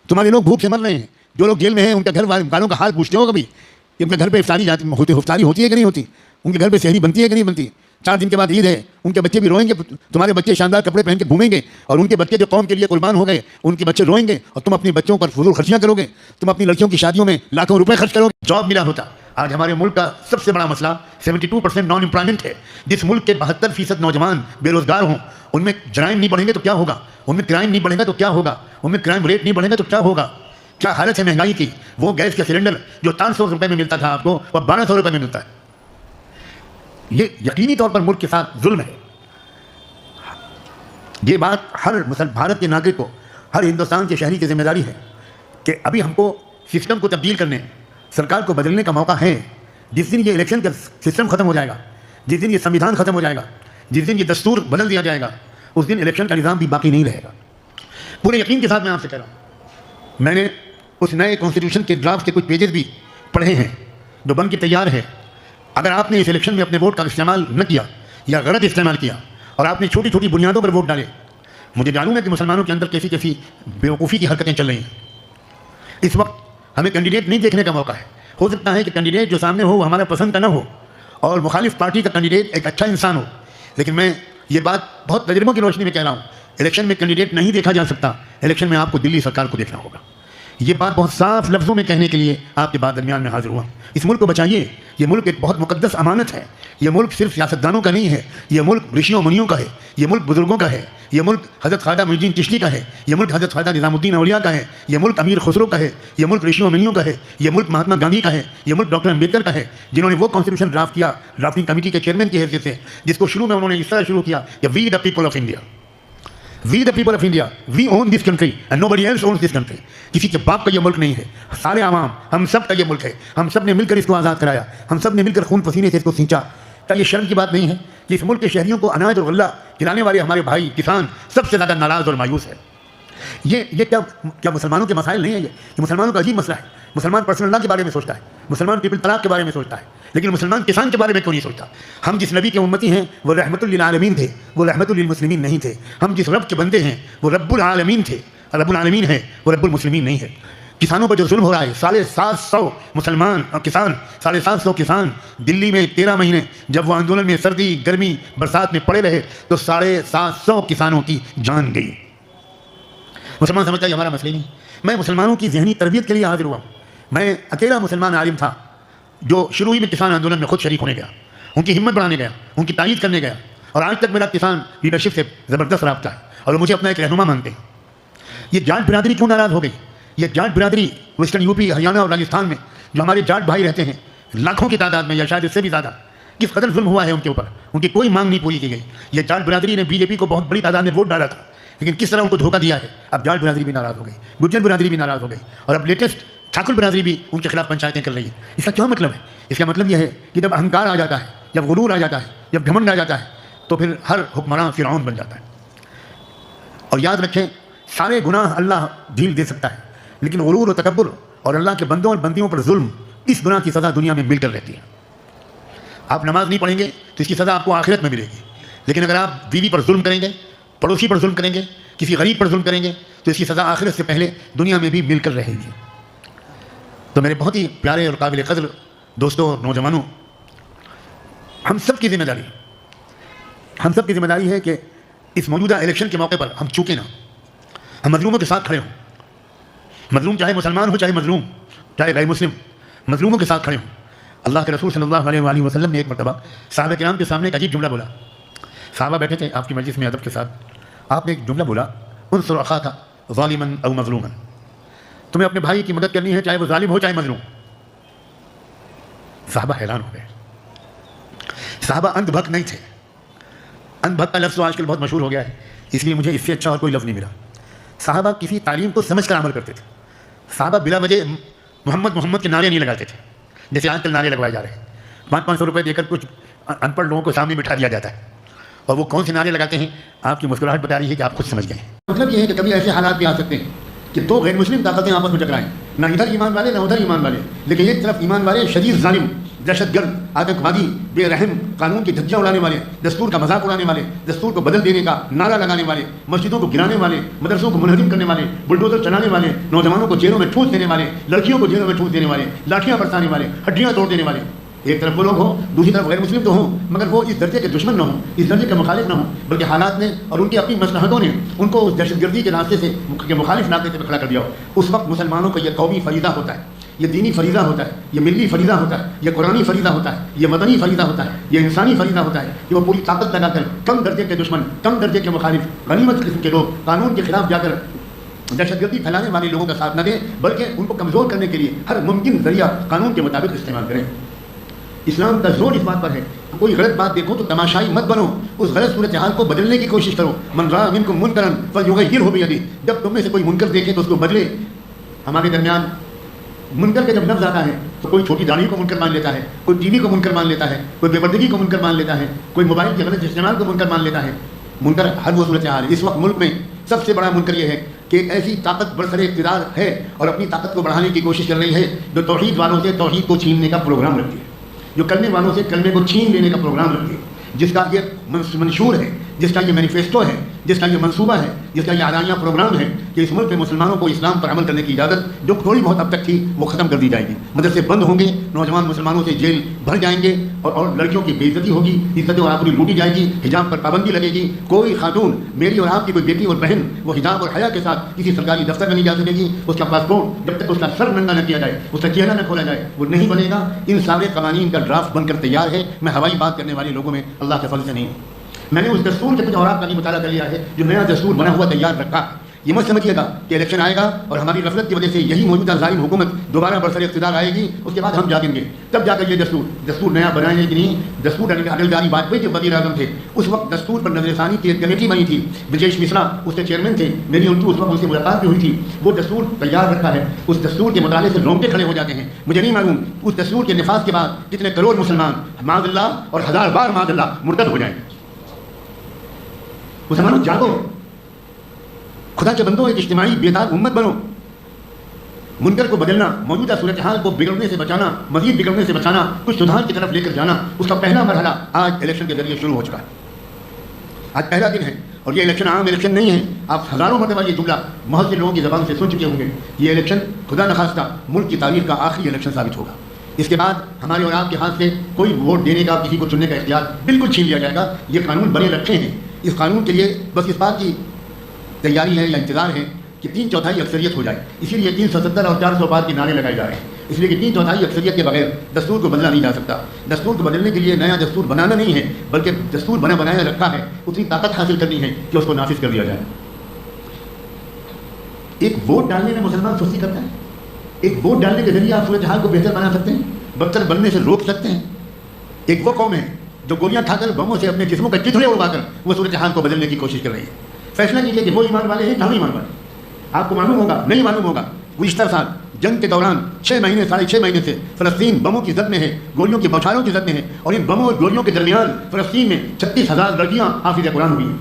تمہارے لوگ بھوک سے مر رہے ہیں. جو لوگ جیل میں ہیں ان کے گھر والوں کا حال پوچھتے ہو کبھی کہ ان کے گھر پہ افطاری ہوتی ہے کہ نہیں ہوتی؟ ان کے گھر پہ سحری بنتی ہے کہ نہیں بنتی؟ 4 دن کے بعد عید ہے، ان کے بچے بھی روئیں گے. تمہارے بچے شاندار کپڑے پہن کے گھومیں گے اور ان کے بچے جو قوم کے لیے قربان ہو گئے ان کے بچے روئیں گے، اور تم اپنی بچوں پر فضول خرچیاں کرو گے. تم اپنی لڑکیوں کی شادیوں میں لاکھوں روپے خرچ کرو گے. جاب ملا ہوتا. آج ہمارے ملک کا سب سے بڑا مسئلہ 72% نان امپلائمنٹ ہے. جس ملک کے 72% نوجوان بے روزگار ہوں، ان میں جرائم نہیں بڑھیں گے تو کیا ہوگا؟ ان میں کرائم نہیں بڑھے گا تو کیا ہوگا؟ ان میں کرائم ریٹ نہیں بڑھے گا تو کیا ہوگا؟ کیا حالت ہے مہنگائی کی؟ وہ گیس کا سلنڈر جو 400 روپے میں ملتا تھا آپ کو وہ 1200 روپے میں ملتا ہے. یہ یقینی طور پر ملک کے ساتھ ظلم ہے. یہ بات ہر بھارت کے ناگرک کو، ہر ہندوستان کے شہری کی ذمہ داری ہے کہ ابھی ہم کو سسٹم کو تبدیل کرنے، سرکار کو بدلنے کا موقع ہے. جس دن یہ الیکشن کا سسٹم ختم ہو جائے گا، جس دن یہ سنویدھان ختم ہو جائے گا، جس دن یہ دستور بدل دیا جائے گا، اس دن الیکشن کا نظام بھی باقی نہیں رہے گا. پورے یقین کے ساتھ میں آپ سے کہہ رہا ہوں. میں نے اس نئے کانسٹیٹیوشن کے ڈرافٹ کے کچھ پیجز بھی پڑھے ہیں جو بن کے تیار ہے. اگر آپ نے اس الیکشن میں اپنے ووٹ کا استعمال نہ کیا یا غلط استعمال کیا اور آپ نے چھوٹی چھوٹی بنیادوں پر ووٹ ڈالے، مجھے معلوم ہے کہ مسلمانوں کے اندر کیسی کیسی بیوقوفی کی حرکتیں چل رہی ہیں. اس وقت ہمیں کینڈیڈیٹ نہیں دیکھنے کا موقع ہے. ہو سکتا ہے کہ کینڈیڈیٹ جو سامنے ہو وہ ہمارا پسند کا نہ ہو اور مخالف پارٹی کا کینڈیڈیٹ ایک اچھا انسان ہو، لیکن میں یہ بات بہت تجربوں کی روشنی میں کہہ رہا ہوں. الیکشن میں کینڈیڈیٹ نہیں دیکھا جا سکتا. الیکشن میں آپ کو دلی سرکار کو دیکھنا ہوگا. یہ بات بہت صاف لفظوں میں کہنے کے لیے آپ کے بعد درمیان میں حاضر ہوا. اس ملک کو بچائیے. یہ ملک ایک بہت مقدس امانت ہے. یہ ملک صرف سیاستدانوں کا نہیں ہے. یہ ملک رشیوں منیوں کا ہے. یہ ملک بزرگوں کا ہے. یہ ملک حضرت خواجہ معین الدین چشتی کا ہے. یہ ملک حضرت خواجہ نظام الدین اولیاء کا ہے. یہ ملک امیر خسرو کا ہے. یہ ملک رشیوں منیوں کا ہے. یہ ملک مہاتما گاندھی کا ہے. یہ ملک ڈاکٹر امبیڈکر کا ہے, جنہوں نے وہ کانسٹیٹیوشن ڈرافٹ کیا ڈرافٹنگ کمیٹی کے چیئرمین کی حیثیت سے, جس کو شروع میں انہوں نے اس طرح شروع کیا کہ we the people of India. We the people of India, we own this country and nobody else owns this country. کسی کے باپ کا یہ ملک نہیں ہے, سارے عوام ہم سب کا یہ ملک ہے. ہم سب نے مل کر اس کو آزاد کرایا. ہم سب نے مل کر خون پسینے سے اس کو سینچا. کیا یہ شرم کی بات نہیں ہے کہ اس ملک کے شہریوں کو اناج اور غلہ کھلانے والے ہمارے بھائی کسان سب سے زیادہ ناراض اور مایوس ہے؟ یہ کیا مسلمانوں کے مسائل نہیں ہیں؟ یہ مسلمانوں کا عجیب مسئلہ ہے. مسلمان پرسنل لا کے بارے میں سوچتا ہے, مسلمان ٹرپل طلاق کے بارے میں سوچتا ہے, لیکن مسلمان کسان کے بارے میں کیوں نہیں سوچتا؟ ہم جس نبی کے امتی ہیں وہ رحمت للعالمین تھے, وہ رحمت للمسلمین نہیں تھے. ہم جس رب کے بندے ہیں وہ رب العالمین تھے, رب العالمین ہے, وہ رب المسلمین نہیں ہے. کسانوں پر جو ظلم ہو رہا ہے, 750 مسلمان اور کسان, 750 کسان دلی میں 13 مہینے جب وہ آندولن میں سردی گرمی برسات میں پڑے رہے تو 750 کسانوں کی جان گئی. مسلمان سمجھتا ہے یہ ہمارا مسئلہ نہیں. میں مسلمانوں کی ذہنی تربیت کے لیے حاضر ہوا ہوں. میں اکیلا مسلمان عالم تھا جو شروع ہی میں کسان آندولن میں خود شریک ہونے گیا, ان کی ہمت بڑھانے گیا, ان کی تائید کرنے گیا, اور آج تک میرا کسان لیڈرشپ سے زبردست رابطہ ہے اور وہ مجھے اپنا ایک رہنما مانتے ہیں. یہ جاٹ برادری کیوں ناراض ہو گئی؟ یہ جاٹ برادری ویسٹرن یو پی, ہریانہ اور راجستھان میں جو ہمارے جاٹ بھائی رہتے ہیں لاکھوں کی تعداد میں یا شاید اس سے بھی زیادہ, کس قدر ظلم ہوا ہے ان کے اوپر, ان کی کوئی مانگ نہیں پوری کی گئی. یہ جاٹ برادری نے بی جے پی کو بہت بڑی تعداد میں ووٹ ڈالا تھا, لیکن کس طرح ان کو دھوکہ دیا ہے. اب جاٹ برادری بھی ناراض ہو گئی, گجر برادری بھی ناراض ہو گئی, اور اب لیٹسٹ ٹھاکر برادری بھی ان کے خلاف پنچایتیں کر رہی ہے. اس کا کیا مطلب ہے؟ اس کا مطلب یہ ہے کہ جب اہنکار آ جاتا ہے, جب غرور آ جاتا ہے, جب گھمنڈ آ جاتا ہے, تو پھر ہر حکمراں فرعون بن جاتا ہے. اور یاد رکھیں, سارے گناہ اللہ ڈھیل دے سکتا ہے, لیکن غرور و تکبر اور اللہ کے بندوں اور بندیوں پر ظلم, اس گناہ کی سزا دنیا میں مل کر رہتی ہے. آپ نماز نہیں پڑھیں گے تو اس کی سزا آپ کو آخرت میں ملے گی, لیکن اگر آپ بیوی پر ظلم کریں گے, پڑوسی پر ظلم کریں گے, کسی غریب پر ظلم کریں گے, تو اس کی سزا آخرت سے پہلے دنیا میں بھی مل کر رہے گی. تو میرے بہت ہی پیارے اور قابل قدر دوستوں اور نوجوانوں, ہم سب کی ذمہ داری ہے کہ اس موجودہ الیکشن کے موقع پر ہم چوکیں نہ, ہم مظلوموں کے ساتھ کھڑے ہوں. مظلوم چاہے مسلمان ہو چاہے مظلوم چاہے غیر مسلم, مظلوموں کے ساتھ کھڑے ہوں. اللہ کے رسول صلی اللہ علیہ وآلہ وسلم نے ایک مرتبہ صحابہ کرام کے سامنے ایک عجیب جملہ بولا. صحابہ بیٹھے تھے آپ کی مجلس میں ادب کے ساتھ, آپ نے ایک جملہ بولا, انصر اخاک ظالما او مظلوما, تمہیں اپنے بھائی کی مدد کرنی ہے چاہے وہ ظالم ہو چاہے مظلوم. صحابہ حیران ہو گئے. صحابہ اندھ بھک نہیں تھے. اندھ بھک کا لفظ تو آج کل بہت مشہور ہو گیا ہے, اس لیے مجھے اس سے اچھا اور کوئی لفظ نہیں ملا. صحابہ کسی تعلیم کو سمجھ کر عمل کرتے تھے. صحابہ بلا وجہ محمد کے نعرے نہیں لگاتے تھے جیسے آج کل نعرے لگوائے جا رہے ہیں. 500 روپے دے کر کچھ ان پڑھ لوگوں کو سامنے بٹھا دیا جاتا ہے, اور وہ کون سے نعرے لگاتے ہیں آپ کی مسکراہٹ بتا رہی ہے کہ آپ خود سمجھ گئے. مطلب یہ ہے کہ کبھی ایسے حالات بھی آ سکتے ہیں کہ دو غیر مسلم طاقتیں آپس میں ٹکرائیں, نہ ادھر ایمان والے نہ ادھر ایمان والے, لیکن ایک طرف ایمان والے شدید ظالم, دہشت گرد, آتنکوادی, بے رحم, قانون کی دھجیاں اڑانے والے, دستور کا مذاق اڑانے والے, دستور کو بدل دینے کا نعرہ لگانے والے, مسجدوں کو گرانے والے, مدرسوں کو منہدم کرنے والے, بلڈوزر چلانے والے, نوجوانوں کو جیلوں میں ٹھوس دینے والے, لڑکیوں کو جیلوں میں ٹھوس دینے والے, لاٹھیاں برسانے والے, ہڈیاں توڑ دینے والے. ایک طرف وہ لوگ ہوں, دوسری طرف غیر مسلم تو ہوں, مگر وہ اس درجے کے دشمن نہ ہوں, اس درجے کے مخالف نہ ہوں, بلکہ حالات نے اور ان کی اپنی مصلحتوں نے ان کو اس دہشت گردی کے راستے سے کے مخالف راستے سے کھڑا کر دیا ہو. اس وقت مسلمانوں کا یہ قومی فریضہ ہوتا ہے, یہ دینی فریضہ ہوتا ہے, یہ ملی فریضہ ہوتا ہے, یہ قرآنی فریضہ ہوتا ہے, یہ مدنی فریضہ ہوتا ہے, یہ انسانی فریضہ ہوتا ہے کہ وہ پوری طاقت لگا کر کم درجے کے دشمن, کم درجے کے مخالف, غنیمت قسم کے لوگ, قانون کے خلاف جا کر دہشت گردی پھیلانے والے لوگوں کا ساتھ نہ دیں, بلکہ ان کو کمزور کرنے کے لیے ہر ممکن ذریعہ قانون کے مطابق استعمال کریں. اسلام کا زور اس بات پر ہے, کوئی غلط بات دیکھو تو تماشائی مت بنو, اس غلط صورتحال کو بدلنے کی کوشش کرو. من رأى منکم منکرا فلیغیرہ بیدہ, جب تم میں سے کوئی منکر دیکھے تو اس کو بدلے. ہمارے درمیان منکر کا جب لفظ آتا ہے تو کوئی چھوٹی داڑھی کو منکر مان لیتا ہے, کوئی ٹی وی کو منکر مان لیتا ہے, کوئی بے پردگی کو منکر مان لیتا ہے, کوئی موبائل کے غلط استعمال کو منکر مان لیتا ہے. منکر ہر وہ صورتحال ہے. اس وقت ملک میں سب سے بڑا منکر یہ ہے کہ ایک ایسی طاقت برسر اقتدار ہے اور اپنی طاقت کو بڑھانے کی کوشش کر رہی ہے جو توحید والوں سے توحید کو چھیننے کا پروگرام رکھتی ہے, جو کلمے والوں سے کلمے کو چھین لینے کا پروگرام رکھتی ہے, جس کا یہ منشور ہے, جس کا یہ مینیفیسٹو ہے جس کا یہ منصوبہ ہے, جس کا یہ اعلانیہ پروگرام ہے کہ اس ملک کے مسلمانوں کو اسلام پر عمل کرنے کی اجازت جو تھوڑی بہت اب تک تھی وہ ختم کر دی جائے گی. مدرسے بند ہوں گے, نوجوان مسلمانوں سے جیل بھر جائیں گے, اور لڑکیوں کی بے عزتی ہوگی, عزت و آبرو لوٹی جائے گی, حجاب پر پابندی لگے گی. کوئی خاتون, میری اور آپ کی کوئی بیٹی اور بہن, وہ حجاب اور حیا کے ساتھ کسی سرکاری دفتر میں نہیں جا سکے گی. اس کا پاسپورٹ جب تک اس کا سر ننگا نہ کیا جائے, اس کا چہرہ نہ کھولا جائے, وہ نہیں بنے گا. ان سارے قوانین کا ڈرافٹ بن کر تیار ہے. میں ہوائی بات کرنے والے لوگوں میں اللہ کے فضل سے نہیں ہوں. میں نے اس دستور کے کچھ اوراق کا بھی مطالعہ کر لیا ہے جو نیا دستور بنا ہوا تیار رکھا. یہ مت سمجھیے گا کہ الیکشن آئے گا اور ہماری غفلت کی وجہ سے یہی موجودہ ظالم حکومت دوبارہ برسر اقتدار آئے گی, اس کے بعد ہم جاگیں گے, تب جا کر یہ دستور نیا بنائیں گے کہ نہیں. دستور اٹل بہاری واجپئی جو وزیر اعظم تھے اس وقت دستور پر نظر ثانی کی ایک کمیٹی بنی تھی. برجیش مشرا اس کے چیئرمین تھے. میری ان کی اس وقت ان سے ملاقات بھی ہوئی تھی. وہ دستور تیار رکھا ہے. اس دستور کے مطالعے سے رونگٹے کھڑے ہو جاتے ہیں. مجھے نہیں معلوم اس دستور کے نفاذ کے بعد کتنے کروڑ مسلمان معاذ اللہ اور ہزار بار معاذ اللہ مرتد ہو جائیں. مسلمانوں جاگو, خدا کے بندوں, ایک اجتماعی بیدار امت بنو. منکر کو بدلنا, موجودہ صورتحال کو بگڑنے سے بچانا, مزید بگڑنے سے بچانا, کچھ سدھار کی طرف لے کر جانا, اس کا پہلا مرحلہ آج الیکشن کے ذریعے شروع ہو چکا ہے. آج پہلا دن ہے اور یہ الیکشن عام الیکشن نہیں ہے. آپ ہزاروں مرتبہ یہ جملہ بہت سے لوگوں کی زبان سے سن چکے ہوں گے. یہ الیکشن خدا نخواستہ ملک کی تاریخ کا آخری الیکشن ثابت ہوگا. اس کے بعد ہمارے اور آپ کے ہاتھ سے کوئی ووٹ دینے کا, کسی کو چننے کا اختیار بالکل چھین لیا جائے گا. یہ قانون بنے رکھے ہیں. اس قانون کے لیے بس اس بات کی تیاری ہے یا انتظار ہے کہ 3/4 اکثریت ہو جائے. اسی لیے 370 اور 400 پار کے نعرے لگائے جا رہے ہیں. اس لیے کہ 3/4 اکثریت کے بغیر دستور کو بدلا نہیں جا سکتا. دستور کو بدلنے کے لیے نیا دستور بنانا نہیں ہے بلکہ دستور بنایا رکھا ہے. اتنی طاقت حاصل کرنی ہے کہ اس کو نافذ کر دیا جائے. ایک ووٹ ڈالنے میں مسلمان سستی کرتا ہے. ایک ووٹ ڈالنے کے ذریعے آپ صورتحال کو بہتر بنا سکتے ہیں, بدتر بننے سے روک سکتے ہیں. ایک وہ قوم ہے جو گولیاں کھا کر بموں سے اپنے جسموں کا چتھڑے اڑوا کر وہ صورتحال کو بدلنے کی کوشش کر رہی ہے. فیصلہ کیجیے کہ وہ ایمان والے ہیں کہ ہم ایمان والے. آپ کو معلوم ہوگا, نہیں معلوم ہوگا, گزشتہ سال جنگ کے دوران 6 مہینے 6.5 مہینے سے فلسطین بموں کی زد میں ہے, گولیوں کی بوچھاروں کی زد میں ہے, اور ان بموں اور گولیوں کے درمیان فلسطین میں 36,000 لڑکیاں حافظ قرآن ہوئی ہیں.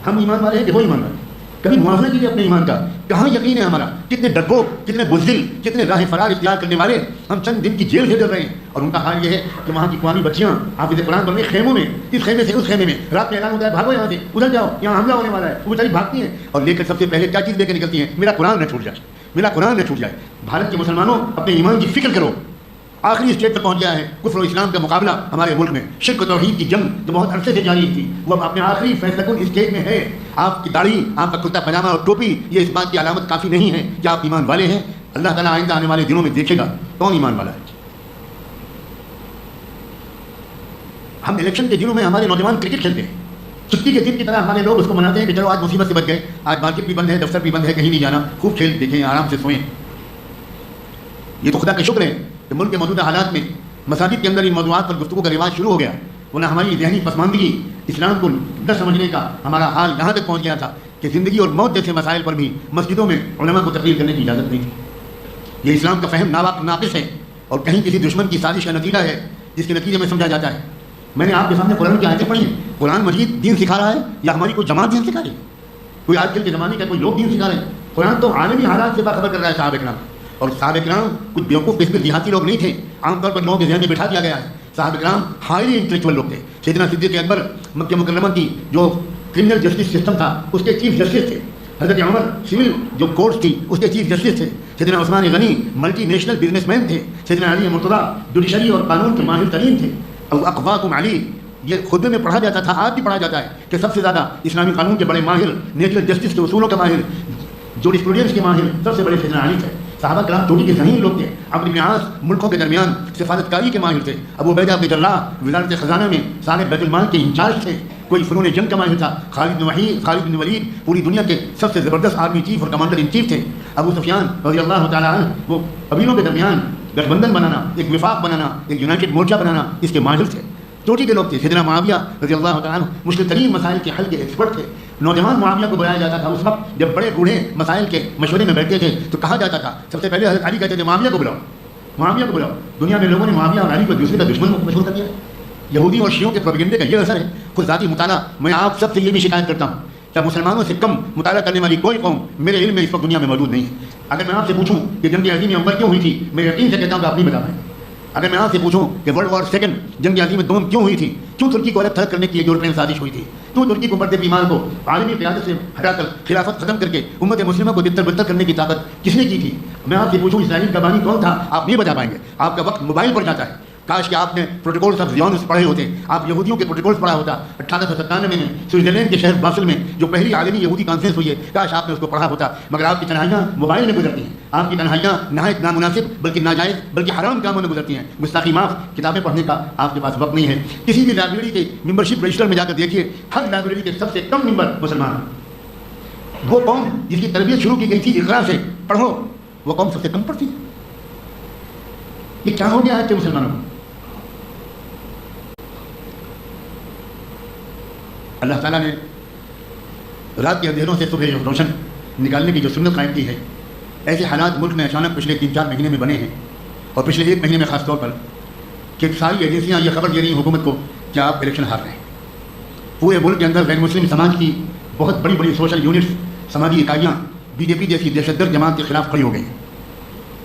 ہم ایمان والے ہیں کہ وہ ایمان والے. کبھی موازنہ کیجیے اپنے ایمان کا, کہاں یقین ہے ہمارا. کتنے ڈرپوک, کتنے بزدل, کتنے راہ فرار اختیار کرنے والے ہم چند دن کی جیل سے ڈر رہے ہیں, اور ان کا حال یہ ہے کہ وہاں کی قومی بچیاں حافظ قرآن بن رہی خیموں میں, اس خیمے سے اس خیمے میں. رات میں اعلان ہوتا ہے بھاگو یہاں سے, ادھر جاؤ, یہاں حملہ ہونے والا ہے. وہ بیچاری بھاگتی ہیں اور لے کر سب سے پہلے کیا چیز لے کے نکلتی ہیں؟ میرا قرآن نہ چھوٹ جائے, میرا قرآن نہ چھوٹ جائے. بھارت کے مسلمانوں اپنے ایمان کی فکر کرو. آخری اسٹیج پر پہنچ گیا ہے. کفر و اسلام کا مقابلہ ہمارے ملک میں, شرک و توحید کی جنگ جو بہت عرصے سے جاری تھی وہ اب اپنے آخری فیصلہ کن اسٹیج میں ہے. آپ کی داڑھی, آپ کا کرتا پاجامہ اور ٹوپی یہ اس بات کی علامت کافی نہیں ہے کہ آپ ایمان والے ہیں. اللہ تعالیٰ آئندہ آنے والے دنوں میں دیکھے گا کون ایمان والا ہے. ہم الیکشن کے دنوں میں ہمارے نوجوان کرکٹ کھیلتے ہیں. چھٹی کے دن کی طرح ہمارے لوگ اس کو مناتے ہیں کہ چلو آج مصیبت سے بچ گئے, آج مارکیٹ بھی بند ہے, دفتر بھی بند ہے, کہیں نہیں جانا, خوب کھیل دیکھیں, آرام سے سوئیں. یہ تو خدا کا شکر ہے کہ ملک کے موجودہ حالات میں مساجد کے اندر ان موضوعات پر گفتگو کا رواج شروع ہو گیا, ورنہ ہماری ذہنی پسماندگی, اسلام کو نہ سمجھنے کا ہمارا حال یہاں تک پہنچ گیا تھا کہ زندگی اور موت جیسے مسائل پر بھی مسجدوں میں علماء کو تقریر کرنے کی اجازت نہیں تھی. یہ اسلام کا فہم ناقص ہے اور کہیں کسی دشمن کی سازش کا نتیجہ ہے جس کے نتیجے میں سمجھا جاتا ہے. میں نے آپ کے سامنے قرآن کی آیتیں پڑھی ہیں. قرآن مجید دین سکھا رہا ہے یا ہماری کوئی جماعت دین سکھا رہی ہے؟ کوئی آج کل کے زمانے کا کوئی لوگ دین سکھا رہے ہیں؟ قرآن تو عالمی حالات سے باخبر کر رہا ہے صحابہ کرام. اور صحابہ کرام کچھ بیوقوف قسم کے دیہاتی لوگ نہیں تھے, عام طور پر لوگوں کے ذہن میں بٹھا دیا گیا ہے. صحابہ کرام ہائیلی انٹلیکچوئل لوگ تھے. سیدنا صدیق اکبر مکہ مکرمہ کی جو کرمنل جسٹس سسٹم تھا اس کے چیف جسٹس تھے. حضرت عمر سول جو کورٹس تھی اس کے چیف جسٹس تھے. سیدنا عثمان غنی ملٹی نیشنل بزنس مین تھے. سیدنا علی مرتضیٰ جوڈیشری اور قانون کے ماہر ترین تھے. اقواکم علی, یہ خطبے میں پڑھا جاتا تھا, آج بھی پڑھا جاتا ہے کہ سب سے زیادہ اسلامی قانون کے بڑے ماہر, نیچرل جسٹس کے اصولوں کے ماہر, جوڈسپروڈینس کے ماہر سب سے بڑے سیدنا علی تھے. صحابہ کرام چوٹی کے ذہین لوگ تھے. عمرو بن عاص ملکوں کے درمیان سفارت کاری کے ماہر تھے. ابو عبیدہ بن جراح وزارت خزانہ میں سارے بیت المال کے انچارج تھے. کوئی فنون جنگ کا ماہر تھا. خالد بن ولید پوری دنیا کے سب سے زبردست آرمی چیف اور کمانڈر ان چیف تھے. ابو سفیان رضی اللہ تعالیٰ عنہ وہ قبیلوں کے درمیان گٹھ بنانا, ایک وفاق بنانا, ایک یونائٹڈ مورچہ بنانا, اس کے ماہر تھے. چوٹی کے لوگ تھے. سیدنا معاویہ رضی اللہ تعالیٰ عنہ مشکل ترین مسائل کے حل کے ایکسپرٹ تھے. نوجوان معاویہ کو بلایا جاتا تھا اس وقت جب بڑے بوڑھے مسائل کے مشورے میں بیٹھتے تھے تو کہا جاتا تھا سب سے پہلے حضرت علی کہتے تھے معاویہ کو بلاؤ, معاویہ کو بلاؤ. دنیا میں لوگوں نے معاویہ اور علی کو دوسرے کا دشمن مشہور کر دیا. یہودی اور شیعوں کے پروپیگنڈے کا یہ اثر ہے. خود ذاتی مطالعہ میں آپ سب سے یہ بھی شکایت کرتا ہوں کہ مسلمانوں سے کم مطالعہ کرنے والی کوئی قوم میرے علم میں اس وقت دنیا میں موجود نہیں ہے. اگر میں آپ سے پوچھوں کہ جنگ عظیم اول کیوں ہوئی تھی, میں یقین سے کہتا ہوں کہ آپ نہیں بتا پائیں. اگر میں آپ سے پوچھوں کہ ورلڈ وار سیکنڈ جنگ عظیم دوم کیوں ہوئی تھی, کیوں ترکی کو الگ تھلگ کرنے کی یورپین سازش ہوئی تھی, تو ترکی کو بڑھتے بیمار کو عالمی قیادت سے ہٹا کر خلافت ختم کر کے امت مسلمہ کو بہتر بہتر کرنے کی طاقت کس نے کی تھی؟ میں آپ سے پوچھوں اسرائیل کا بانی کون تھا؟ آپ نہیں بتا پائیں گے، آپ کا وقت موبائل پر جاتا ہے۔ کاش کہ آپ نے پروٹوکولز آف زیونس پڑھے ہوتے، آپ یہودیوں کے پروٹوکولز پڑھا ہوتا۔ 1897 میں سوئٹزرلینڈ کے شہر باسل میں جو پہلی عالمی یہودی کانفرنس ہوئی ہے، کاش آپ نے اس کو پڑھا ہوتا۔ مگر آپ کی تنہائیاں موبائل میں گزرتی ہیں، آپ کی تنہائیاں نہایت نامناسب بلکہ ناجائز بلکہ حرام کاموں میں گزرتی ہیں۔ گستاخی معاف، کتابیں پڑھنے کا آپ کے پاس وقت نہیں ہے۔ کسی بھی لائبریری کے ممبرشپ رجسٹر میں جا کر دیکھیے، ہر لائبریری کے سب سے کم ممبر مسلمان ہیں۔ وہ قوم جس کی تربیت شروع کی گئی تھی اقرا سے، پڑھو، وہ قوم سب سے کم پڑھتی ہے۔ یہ کیا ہو گیا ہے کہ مسلمانوں کو؟ اللہ تعالیٰ نے رات کے اندھیروں سے صبح روشن نکالنے کی جو سنت قائم کی ہے، ایسے حالات ملک میں اچانک پچھلے 3-4 مہینے میں بنے ہیں، اور پچھلے 1 مہینے میں خاص طور پر، کہ ساری ایجنسیاں یہ خبر دے رہی ہیں حکومت کو کہ آپ الیکشن ہار رہے ہیں۔ پورے ملک کے اندر غیر مسلم سماج کی بہت بڑی بڑی سوشل یونٹس، سماجی اکائیاں بی جے پی جیسی دہشت گرد جماعت کے خلاف کھڑی ہو گئی ہیں۔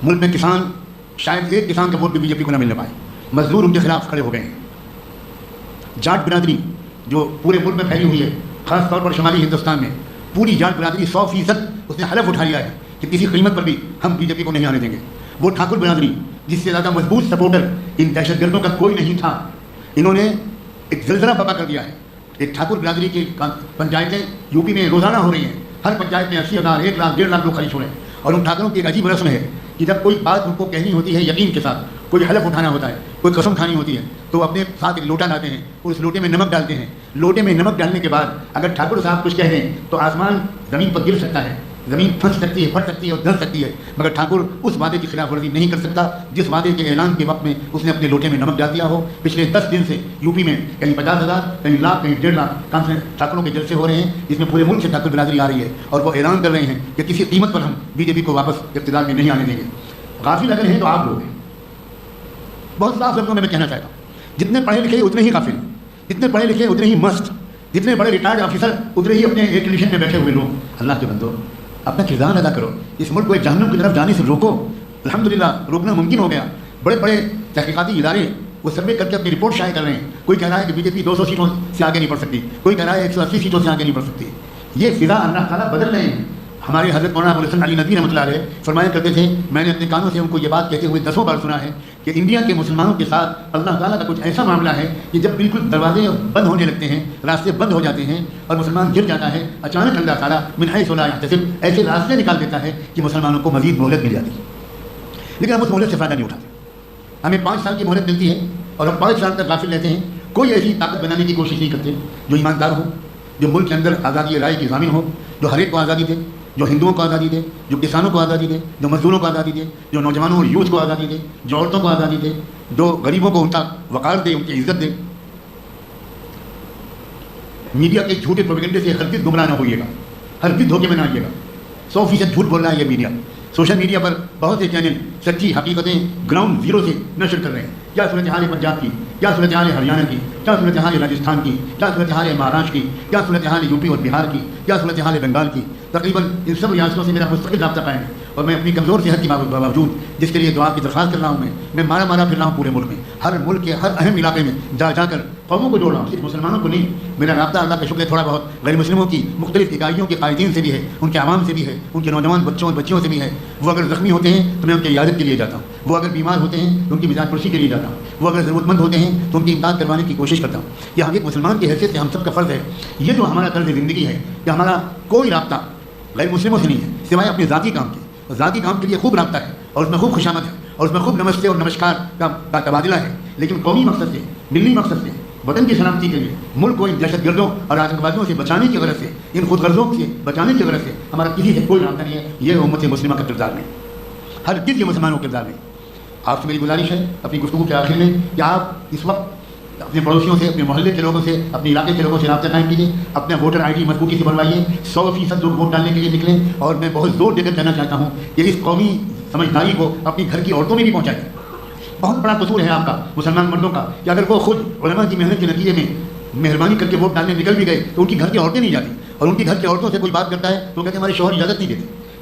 ملک میں کسان، شاید ایک کسان کا ووٹ بھی بی جے پی کو نہ ملنے پائے، مزدور ان کے خلاف کھڑے ہو گئے ہیں۔ جاٹ برادری جو پورے ملک میں پھیلی ہوئی ہے، خاص طور پر شمالی ہندوستان میں، پوری جاٹ برادری 100% اس نے حلف اٹھا لیا ہے کہ کسی قیمت پر بھی ہم بی جے پی کو نہیں آنے دیں گے۔ وہ ٹھاکر برادری جس سے زیادہ مضبوط سپورٹر ان دہشت گردوں کا کوئی نہیں تھا، انہوں نے ایک زلزلہ برپا کر دیا ہے۔ ایک ٹھاکر برادری کی پنچایتیں یو پی میں روزانہ ہو رہی ہیں، ہر پنچایت میں 80,000، 1 لاکھ، 1.5 لاکھ لوگ خریش ہو رہے ہیں۔ اور ان ٹھاکروں کی ایک عجیب رسم ہے کہ جب کوئی بات ان کو کہنی ہوتی ہے یقین کے ساتھ، کوئی حلف اٹھانا ہوتا ہے، کوئی قسم کھانی ہوتی ہے، تو اپنے ساتھ ایک لوٹا لاتے ہیں اور اس لوٹے میں نمک ڈالتے ہیں۔ لوٹے میں نمک ڈالنے کے بعد اگر ٹھاکر صاحب کچھ کہہ دیں تو آسمان زمین پر گر سکتا ہے، زمین پھنس سکتی ہے، پھٹ سکتی ہے اور دل سکتی ہے، مگر ٹھاکر اس وعدے کی خلاف ورزی نہیں کر سکتا جس وعدے کے اعلان کے وقت میں اس نے اپنے لوٹے میں نمک ڈال دیا ہو۔ پچھلے 10 دن سے یو پی میں کہیں 50,000، کہیں لاکھ، کہیں 1.5 لاکھ کانفرنس ٹھاکروں کے جلسے ہو رہے ہیں، جس میں پورے ملک سے ٹھاکر برادری آ رہی ہے، اور وہ اعلان کر رہے ہیں کہ کسی قیمت پر ہم بی جے پی کو واپس اقتدار میں نہیں آنے دیں گے۔ غافل اگر ہیں تو آپ لوگ ہیں۔ بہت صاف لفظوں میں کہنا چاہتا ہوں، جتنے پڑھے لکھے اتنے ہی غافل، جتنے پڑھے لکھے اتنے ہی مست، جتنے بڑے ریٹائرڈ آفیسر اتنے ہی اپنے ایئر کنڈیشن میں بیٹھے ہوئے لوگ۔ اللہ کے بندو، اپنا کردار ادا کرو، اس ملک کو ایک جہنم کی طرف جانے سے روکو۔ الحمدللہ روکنا ممکن ہو گیا۔ بڑے بڑے تحقیقاتی ادارے وہ سروے کر کے اپنی رپورٹ شائع کر رہے ہیں۔ کوئی کہہ رہا ہے کہ بی جے پی 200 سیٹوں سے آگے نہیں بڑھ سکتی، کوئی کہہ رہا ہے 180 سیٹوں سے آگے نہیں بڑھ سکتی۔ یہ فضا اللہ تعالیٰ بدل رہے ہیں۔ ہمارے حضرت مولانا ابو الحسن علی ندوی رحمۃ اللہ علیہ فرمایا کرتے تھے، میں نے اپنے کانوں سے ان کو یہ بات کہتے ہوئے 10 بار سنا ہے کہ انڈیا کے مسلمانوں کے ساتھ اللہ تعالیٰ کا کچھ ایسا معاملہ ہے کہ جب بالکل دروازے بند ہونے لگتے ہیں، راستے بند ہو جاتے ہیں اور مسلمان گر جاتا ہے، اچانک اللہ تعالیٰ من حیث لا یحتسب ایسے راستے نکال دیتا ہے کہ مسلمانوں کو مزید مہلت مل جاتی ہے۔ لیکن ہم اس مہلت سے فائدہ نہیں اٹھاتے۔ ہمیں 5 سال کی مہلت ملتی ہے اور ہم 5 سال تک غافل رہتے ہیں۔ کوئی ایسی طاقت بنانے کی کوشش نہیں کرتے جو ایماندار ہو، جو ملک کے اندر آزادی رائے کی ضامن ہو، جو ہر ایک کو آزادی دے، جو ہندوؤں کو آزادی دے، جو کسانوں کو آزادی دے، جو مزدوروں کو آزادی دے، جو نوجوانوں اور یوتھ کو آزادی دے، جو عورتوں کو آزادی دے، جو غریبوں کو ان کا وقار دے، ان کی عزت دے۔ میڈیا کے جھوٹے پروپیگنڈے سے ہرگز گمراہ نہ ہوئیے گا، ہرگز دھوکے میں نہ آئیے گا۔ 100% جھوٹ بول رہا ہے یہ میڈیا۔ سوشل میڈیا پر بہت سے چینل سچی حقیقتیں گراؤنڈ زیرو سے نشر کر رہے ہیں۔ کیا صورتحال ہے پنجاب کی، کیا صورتحال ہے ہریانہ کی، کیا صورتحال ہے راجستھان کی، کیا صورتحال ہے مہاراشٹر کی، کیا صورتحال ہے یو پی اور بہار کی، کیا صورتحال ہے بنگال کی۔ تقریباً ان سب ریاستوں سے میرا مستقل رابطہ قائم ہے، اور میں اپنی کمزور صحت کے باوجود، جس کے لیے دعا کی درخواست کر رہا ہوں، میں مارا پھر رہا ہوں پورے ملک میں، ہر ملک کے ہر اہم علاقے میں جا کر قوموں کو جوڑ رہا ہوں، صرف مسلمانوں کو نہیں۔ میرا رابطہ اللہ کا شکر ہے تھوڑا بہت غیر مسلموں کی مختلف اکائیوں کے قائدین سے بھی ہے، ان کے عوام سے بھی ہے، ان کے نوجوان بچوں اور بچیوں سے بھی ہے۔ وہ اگر زخمی ہوتے ہیں تو میں ان کی عیادت کے لیے جاتا ہوں، وہ اگر بیمار ہوتے ہیں تو ان کی مزاج پرسی کے لیے جاتا ہوں، وہ اگر ضرورت مند ہوتے ہیں تو ان کی امداد کروانے کی کوشش کرتا ہوں۔ یہ ہم ایک مسلمان کی حیثیت سے ہم سب کا فرض ہے۔ یہ جو ہمارا طرز زندگی ہے کہ ہمارا کوئی رابطہ غیر مسلموں سے نہیں ہے سوائے اپنے ذاتی کام کے، اور ذاتی کام کے لیے خوب رابطہ ہے، اور اس میں خوب خوشامد ہے، اور اس میں خوب نمستے اور نمسکار کا تبادلہ ہے۔ لیکن قومی مقصد سے، ملی مقصد سے، وطن کی سلامتی کے لیے، ملک کو ان دہشت گردوں اور آتنکوادیوں سے بچانے کی غرض سے، ان خود غرضوں سے بچانے کی غرض سے ہمارا کسی سے کوئی رابطہ نہیں ہے۔ یہ امت مسلمہ کا کردار نہیں، ہرگز یہ مسلمانوں کا کردار نہیں۔ آپ سے میری گزارش ہے اپنی گفتگو کے آخر میں کہ آپ اس وقت اپنے پڑوسیوں سے، اپنے محلے کے لوگوں سے، اپنے علاقے کے لوگوں سے رابطہ قائم کیجیے، اپنا ووٹر آئی ڈی مضبوطی سے بنوائیے، 100% لوگ ووٹ ڈالنے کے لیے نکلیں۔ اور میں بہت زور دے کر کہنا چاہتا ہوں کہ اس قومی سمجھداری کو اپنی گھر کی عورتوں میں بھی پہنچائیں۔ بہت بڑا قصور ہے آپ کا، مسلمان مردوں کا، کہ اگر وہ خود علماء کی محنت کے نتیجے میں مہربانی کر کے ووٹ ڈالنے نکل بھی گئے تو ان کی گھر کی عورتیں نہیں جاتی، اور ان کی گھر کی عورتوں سے کوئی بات کرتا ہے تو کہتے ہیں ہمارے شوہر اجازت نہیں دیتے۔